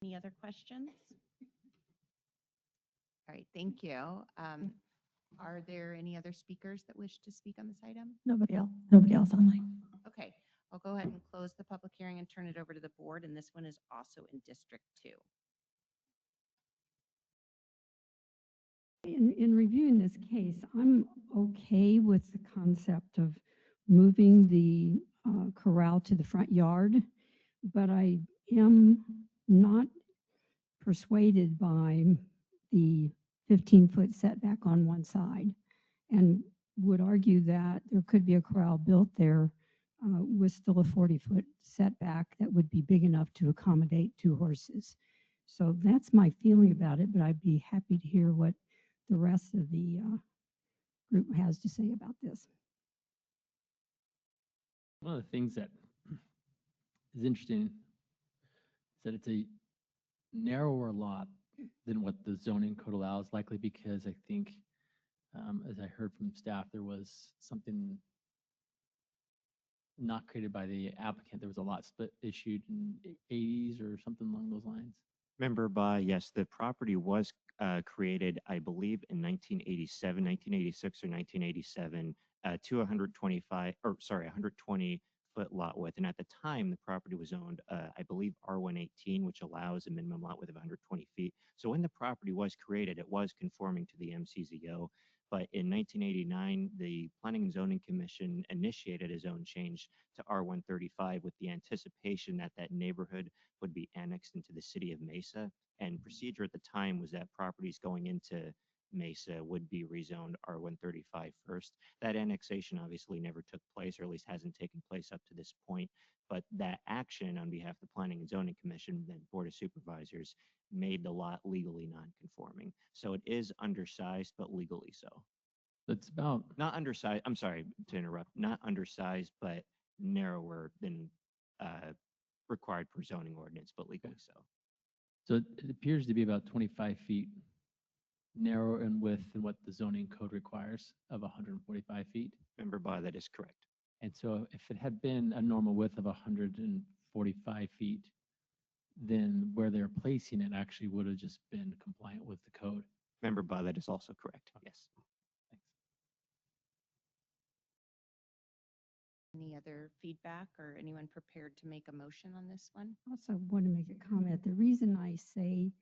Any other questions? All right, thank you. Are there any other speakers that wish to speak on this item? Nobody else online. Okay, I'll go ahead and close the public hearing and turn it over to the board, and this one is also in District 2. In reviewing this case, I'm okay with the concept of moving the corral to the front yard, but I am not persuaded by the 15-foot setback on one side, and would argue that there could be a corral built there with still a 40-foot setback that would be big enough to accommodate 2 horses. So that's my feeling about it, but I'd be happy to hear what the rest of the group has to say about this. One of the things that is interesting is that it's a narrower lot than what the zoning code allows, likely because I think, as I heard from staff, there was something not created by the applicant. There was a lot split issued in the 80s or something along those lines. Member Ba, yes, the property was created, I believe, in 1987, 1986 or 1987, to 120-foot lot width. And at the time, the property was owned, I believe, R118, which allows a minimum lot width of 120 feet. So when the property was created, it was conforming to the MCZO. But in 1989, the Planning and Zoning Commission initiated a zone change to R135 with the anticipation that that neighborhood would be annexed into the city of Mesa. And procedure at the time was that properties going into Mesa would be rezoned R135 first. That annexation obviously never took place, or at least hasn't taken place up to this point. But that action on behalf of the Planning and Zoning Commission, the Board of Supervisors, made the lot legally non-conforming. So it is undersized, but legally so. It's about Not undersized, I'm sorry to interrupt, not undersized, but narrower than required per zoning ordinance, but legally so. So it appears to be about 25 feet narrower in width than what the zoning code requires of 145 feet. Member Ba, that is correct. And so if it had been a normal width of 145 feet, then where they're placing it actually would have just been compliant with the code. Member Ba, that is also correct. Yes. Thanks. Any other feedback or anyone prepared to make a motion on this one? I also want to make a comment. The reason I say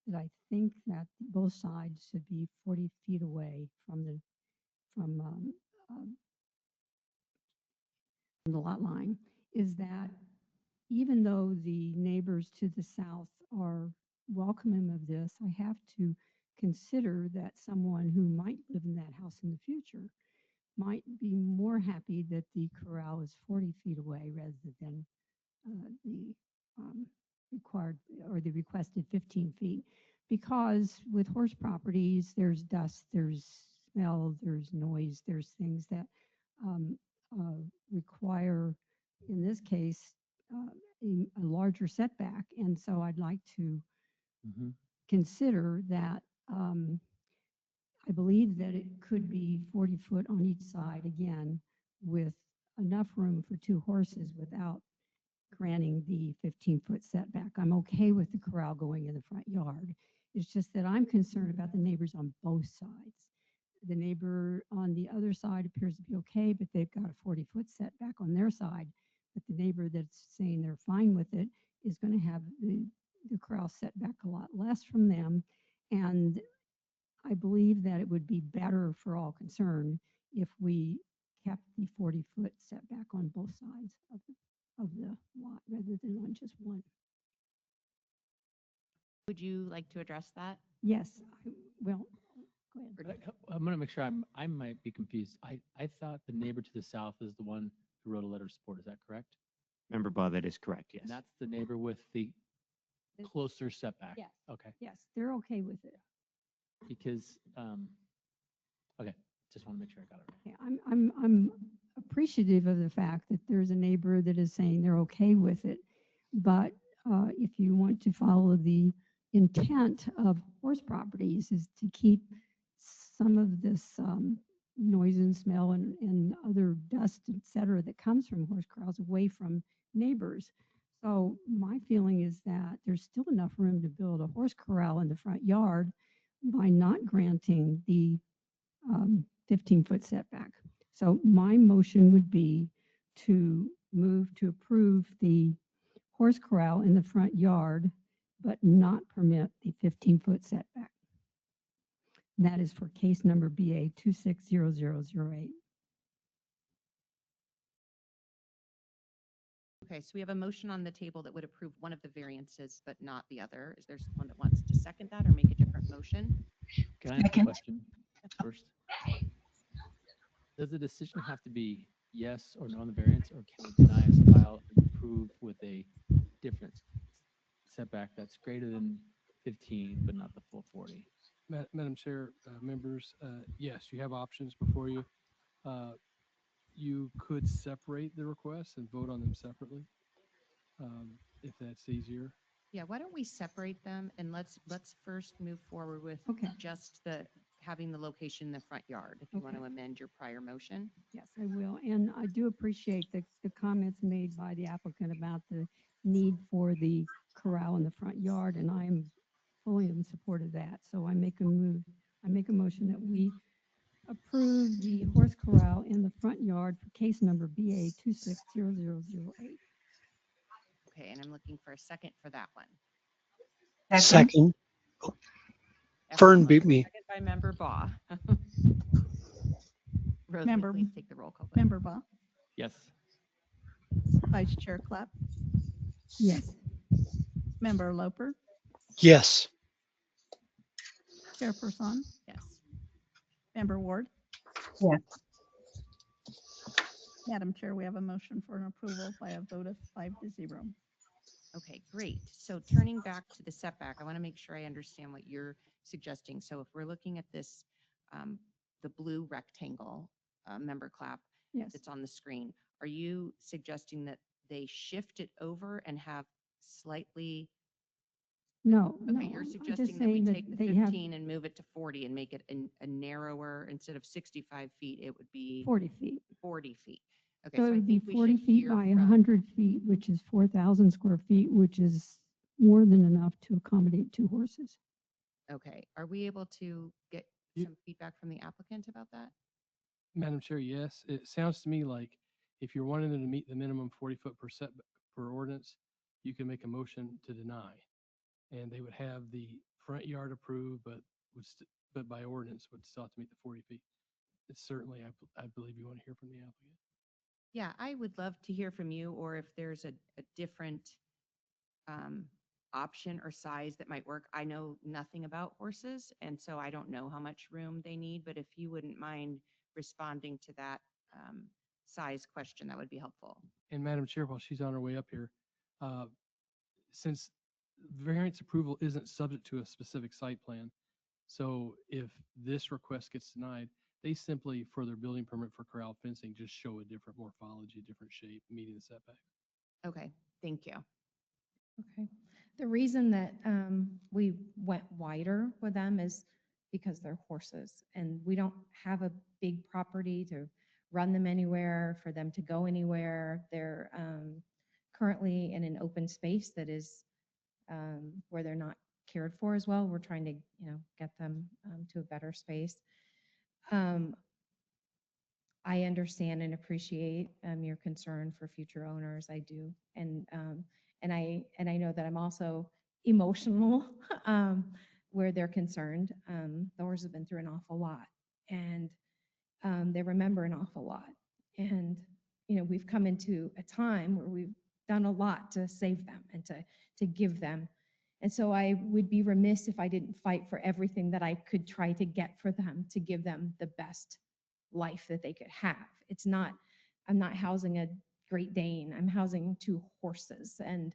that I think that both sides should be 40 feet away from the lot line is that even though the neighbors to the south are welcoming of this, I have to consider that someone who might live in that house in the future might be more happy that the corral is 40 feet away rather than the required or the requested 15 feet. Because with horse properties, there's dust, there's smell, there's noise, there's things that require, in this case, a larger setback. And so I'd like to consider that I believe that it could be 40 foot on each side, again, with enough room for 2 horses without granting the 15-foot setback. I'm okay with the corral going in the front yard. It's just that I'm concerned about the neighbors on both sides. The neighbor on the other side appears to be okay, but they've got a 40-foot setback on their side. But the neighbor that's saying they're fine with it is going to have the the corral setback a lot less from them. And I believe that it would be better for all concerned if we kept the 40-foot setback on both sides of the lot rather than on just one. Would you like to address that? Yes, well, go ahead. But I'm going to make sure I might be confused. I thought the neighbor to the south is the one who wrote a letter of support. Is that correct? Member Bob, that is correct, yes. And that's the neighbor with the closer setback? Yes. Okay. Yes, they're okay with it. Because, okay, just want to make sure I got it right. Yeah, I'm appreciative of the fact that there's a neighbor that is saying they're okay with it. But if you want to follow the intent of horse properties is to keep some of this noise and smell and other dust, et cetera, that comes from horse corrals away from neighbors. So my feeling is that there's still enough room to build a horse corral in the front yard by not granting the 15-foot setback. So my motion would be to move to approve the horse corral in the front yard, but not permit the 15-foot setback. That is for case number BA 260008. Okay, so we have a motion on the table that would approve one of the variances, but not the other. Is there someone that wants to second that or make a different motion? Can I ask a question first? Does the decision have to be yes or no on the variance, or can we deny as file and approve with a different setback that's greater than 15, but not the full 40? Madam Chair, members, yes, you have options before you. You could separate the requests and vote on them separately, if that's easier. Yeah, why don't we separate them and let's first move forward with just having the location in the front yard, if you want to amend your prior motion. Yes, I will. And I do appreciate the comments made by the applicant about the need for the corral in the front yard, and I am fully in support of that. So I make a motion that we approve the horse corral in the front yard for case number BA 260008. Okay, and I'm looking for a second for that one. Second. Fern beat me. Second by Member Baugh. Rosie, Member- please take the roll call. Member Baugh, Yes. Vice Chair Clapp, Yes. Member Loper, Yes. Chairperson, Yes. Member Ward. Yes. Madam Chair, we have a motion for an approval by a vote of 5-0. Okay, great. So turning back to the setback, I want to make sure I understand what you're suggesting. So if we're looking at this, the blue rectangle, Member Clapp, Yes. that's on the screen, are you suggesting that they shift it over and have slightly? No, Okay, no. you're I'm just suggesting that we saying take the they have 15 and move it to 40 and make it a narrower, instead of 65 feet, it would be 40 feet. 40 feet. Okay, So so it I would be think we 40 should feet hear by from- 100 feet, which is 4,000 square feet, which is more than enough to accommodate 2 horses. Okay, are we able to get You- some feedback from the applicant about that? Madam Chair, yes. It sounds to me like if you're wanting them to meet the minimum 40-foot per setback per ordinance, you can make a motion to deny. And they would have the front yard approved, but but by ordinance would still have to meet the 40 feet. It's certainly, I believe you want to hear from the applicant. Yeah, I would love to hear from you, or if there's a different option or size that might work. I know nothing about horses, and so I don't know how much room they need, but if you wouldn't mind responding to that size question, that would be helpful. And Madam Chair, while she's on her way up here, since variance approval isn't subject to a specific site plan, so if this request gets denied, they simply, for their building permit for corral fencing, just show a different morphology, different shape, meeting the setback. Okay, thank you. Okay. The reason that we went wider with them is because they're horses, and we don't have a big property to run them anywhere, for them to go anywhere. They're currently in an open space that is where they're not cared for as well. We're trying to, get them to a better space. I understand and appreciate your concern for future owners. I do, and I know that I'm also emotional where they're concerned. The horses have been through an awful lot, and they remember an awful lot. And, we've come into a time where we've done a lot to save them and to give them. And so I would be remiss if I didn't fight for everything that I could try to get for them to give them the best life that they could have. I'm not housing a Great Dane, I'm housing 2 horses. And,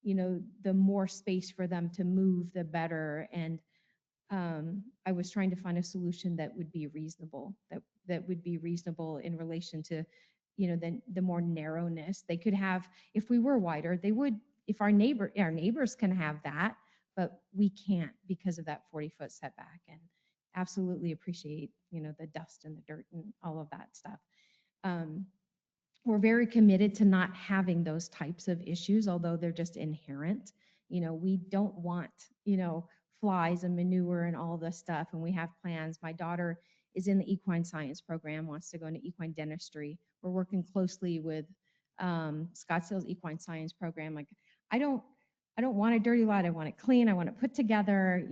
the more space for them to move, the better. And I was trying to find a solution that would be reasonable, that would be reasonable in relation to, the more narrowness. They could have, if we were wider, they would, if our neighbors can have that, but we can't because of that 40-foot setback. And absolutely appreciate, the dust and the dirt and all of that stuff. We're very committed to not having those types of issues, although they're just inherent. We don't want, flies and manure and all this stuff, and we have plans. My daughter is in the equine science program, wants to go into equine dentistry. We're working closely with Scottsdale's equine science program. Like, I don't want a dirty lot. I want it clean. I want it put together.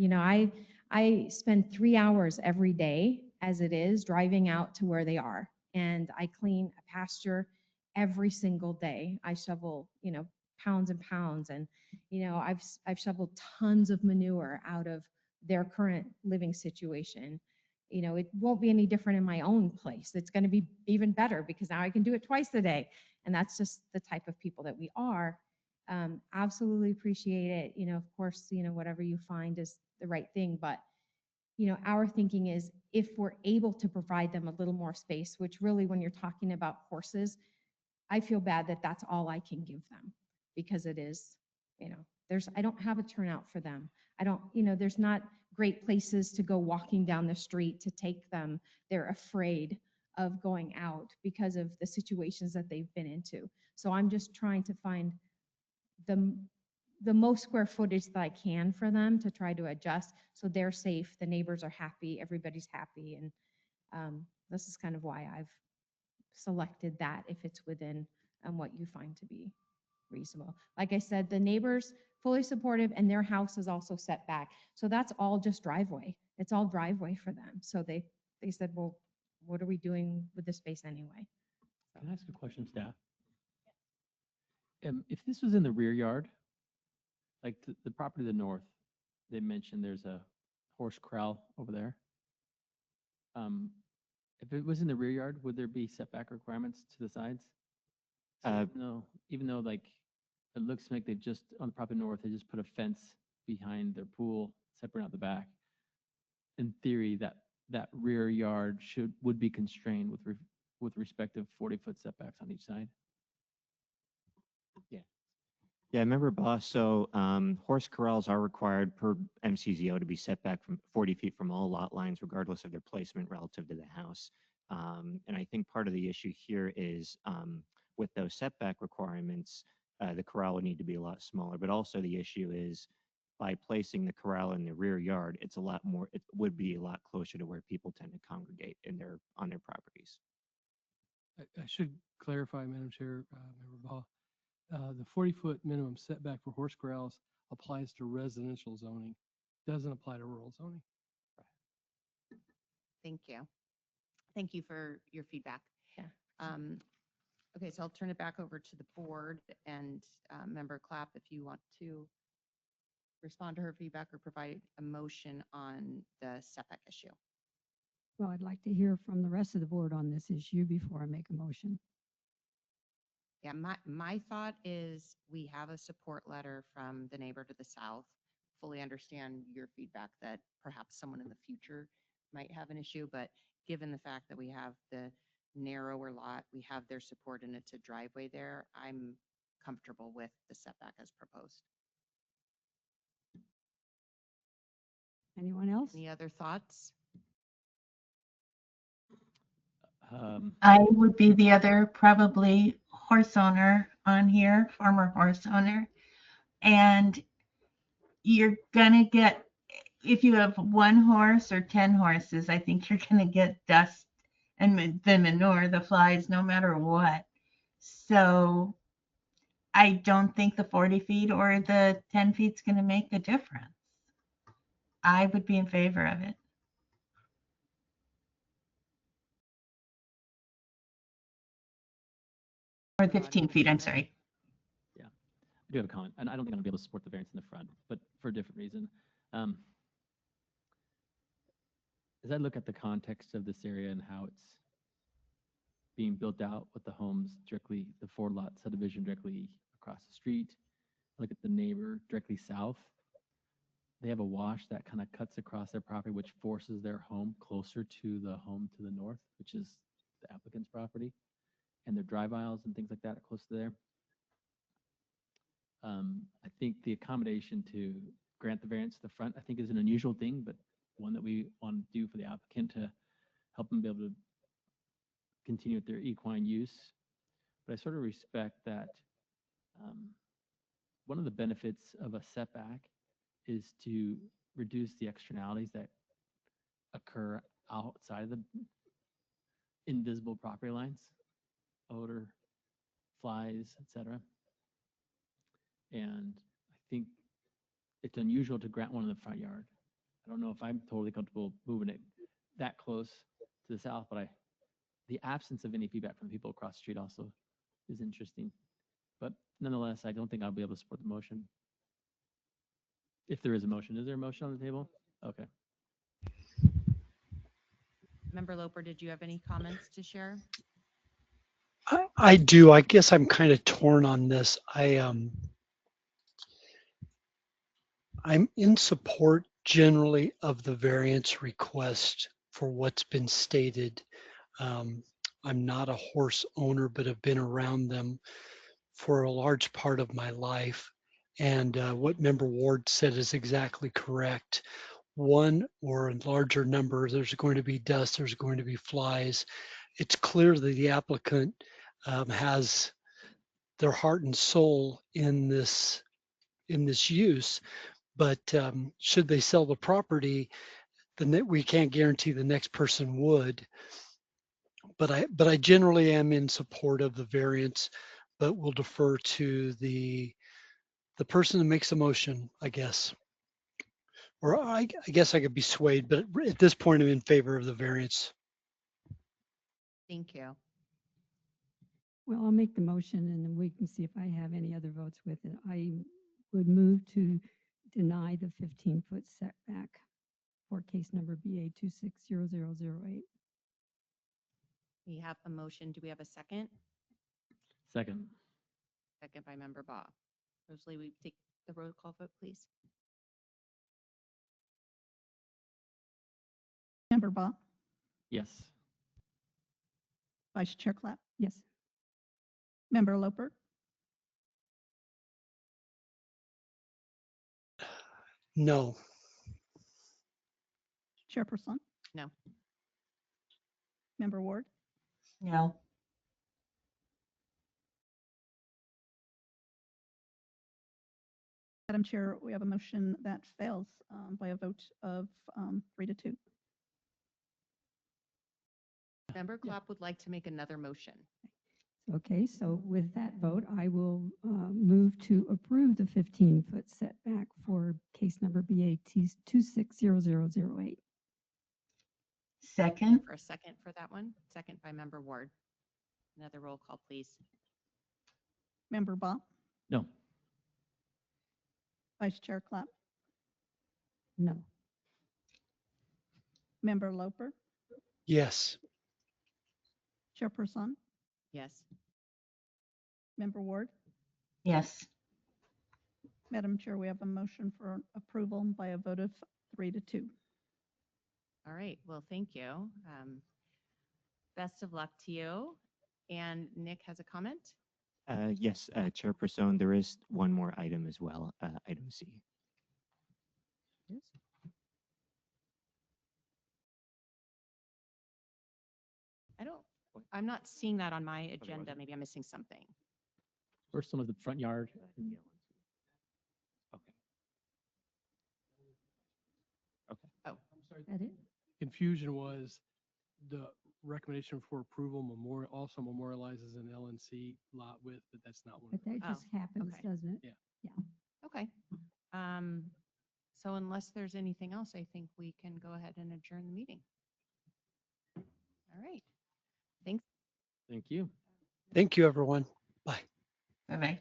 I spend 3 hours every day as it is driving out to where they are, and I clean a pasture every single day. I shovel, pounds and pounds, and I've shoveled tons of manure out of their current living situation. It won't be any different in my own place. It's going to be even better because now I can do it twice a day, and that's just the type of people that we are. Absolutely appreciate it. Of course, whatever you find is the right thing, but our thinking is if we're able to provide them a little more space, which really, when you're talking about horses, I feel bad that that's all I can give them, because it is, I don't have a turnout for them. I don't, there's not great places to go walking down the street to take them. They're afraid of going out because of the situations that they've been into. So I'm just trying to find the most square footage that I can for them to try to adjust so they're safe, the neighbors are happy, everybody's happy. And this is kind of why I've selected that, if it's within what you find to be reasonable. Like I said, the neighbors fully supportive, and their house is also set back. So that's all just driveway. It's all driveway for them. So they said, well, what are we doing with the space anyway? Can I ask a question, staff? If this was in the rear yard, like the property to the north, they mentioned there's a horse corral over there. If it was in the rear yard, would there be setback requirements to the sides? No, even though like it looks like they just, on the property north, they just put a fence behind their pool, separate out the back. In theory, that rear yard would be constrained with respective 40-foot setbacks on each side. Yeah. Yeah, I remember, boss. So horse corrals are required per MCZO to be set back from 40 feet from all lot lines, regardless of their placement relative to the house. And I think part of the issue here is with those setback requirements, the corral would need to be a lot smaller. But also the issue is by placing the corral in the rear yard, it's a lot more. It would be a lot closer to where people tend to congregate on their properties. I should clarify, Madam Chair, Member Ball. The 40-foot minimum setback for horse corrals applies to residential zoning, doesn't apply to rural zoning. Thank you. Thank you for your feedback. Yeah. Okay, so I'll turn it back over to the board, and Member Clapp, if you want to respond to her feedback or provide a motion on the setback issue. Well, I'd like to hear from the rest of the board on this issue before I make a motion. Yeah, my thought is we have a support letter from the neighbor to the south. Fully understand your feedback that perhaps someone in the future might have an issue, but given the fact that we have the narrower lot, we have their support, and it's a driveway there, I'm comfortable with the setback as proposed. Anyone else? Any other thoughts? I would be the other probably horse owner on here, former horse owner. And you're gonna get, if you have 1 horse or 10 horses, I think you're gonna get dust and the manure, the flies, no matter what. So I don't think the 40 feet or the 10 feet's going to make a difference. I would be in favor of it. Or 15 feet, I'm sorry. Yeah, I do have a comment, and I don't think I'm gonna be able to support the variance in the front, but for a different reason. As I look at the context of this area and how it's being built out with the homes directly, the 4-lot subdivision directly across the street, look at the neighbor directly south. They have a wash that kind of cuts across their property, which forces their home closer to the home to the north, which is the applicant's property. And their drive aisles and things like that are close to there. I think the accommodation to grant the variance to the front, I think is an unusual thing, but one that we want to do for the applicant to help them be able to continue with their equine use. But I sort of respect that one of the benefits of a setback is to reduce the externalities that occur outside of the invisible property lines, odor, flies, etc. And I think it's unusual to grant one in the front yard. I don't know if I'm totally comfortable moving it that close to the south, but the absence of any feedback from people across the street also is interesting. But nonetheless, I don't think I'll be able to support the motion. If there is a motion, is there a motion on the table? Okay. Member Loper, did you have any comments to share? I do. I guess I'm kind of torn on this. I'm in support generally of the variance request for what's been stated. I'm not a horse owner, but have been around them for a large part of my life. And what Member Ward said is exactly correct. One or a larger number, there's going to be dust, there's going to be flies. It's clear that the applicant has their heart and soul in this use, but should they sell the property, then we can't guarantee the next person would. But I generally am in support of the variance, but we'll defer to the person that makes the motion, I guess. Or I guess I could be swayed, but at this point I'm in favor of the variance. Thank you. Well, I'll make the motion and then we can see if I have any other votes with it. I would move to deny the 15-foot setback for case number BA 260008. We have a motion. Do we have a second? Second. Second by Member Baugh. Rosalie, we take the roll call vote, please. Member Baugh, Yes. Vice Chair Clapp, Yes. Member Loper, No. Chairperson, No. Member Ward, No. Madam Chair, we have a motion that fails by a vote of 3-2. Member Clapp would like to make another motion. Okay, so with that vote, I will move to approve the 15-foot setback for case number BA 260008. Second. For a second for that one. Second by Member Ward. Another roll call, please. Member Baugh, No. Vice Chair Clapp, No. Member Loper, Yes. Chairperson, Yes. Member Ward. Yes. Madam Chair, we have a motion for approval by a vote of 3-2. All right. Well, thank you. Best of luck to you. And Nick has a comment. Yes, Chairperson, there is one more item as well, item C. Yes. I'm not seeing that on my agenda. Maybe I'm missing something. First one was the front yard. Okay. Oh, That it? Confusion was the recommendation for approval also memorializes an LNC lot width, but that's not one But of them. that just happens, okay. doesn't it? Yeah. Yeah. Okay. So unless there's anything else, I think we can go ahead and adjourn the meeting. All right. Thanks. Thank you. Thank you, everyone. Bye. Bye-bye.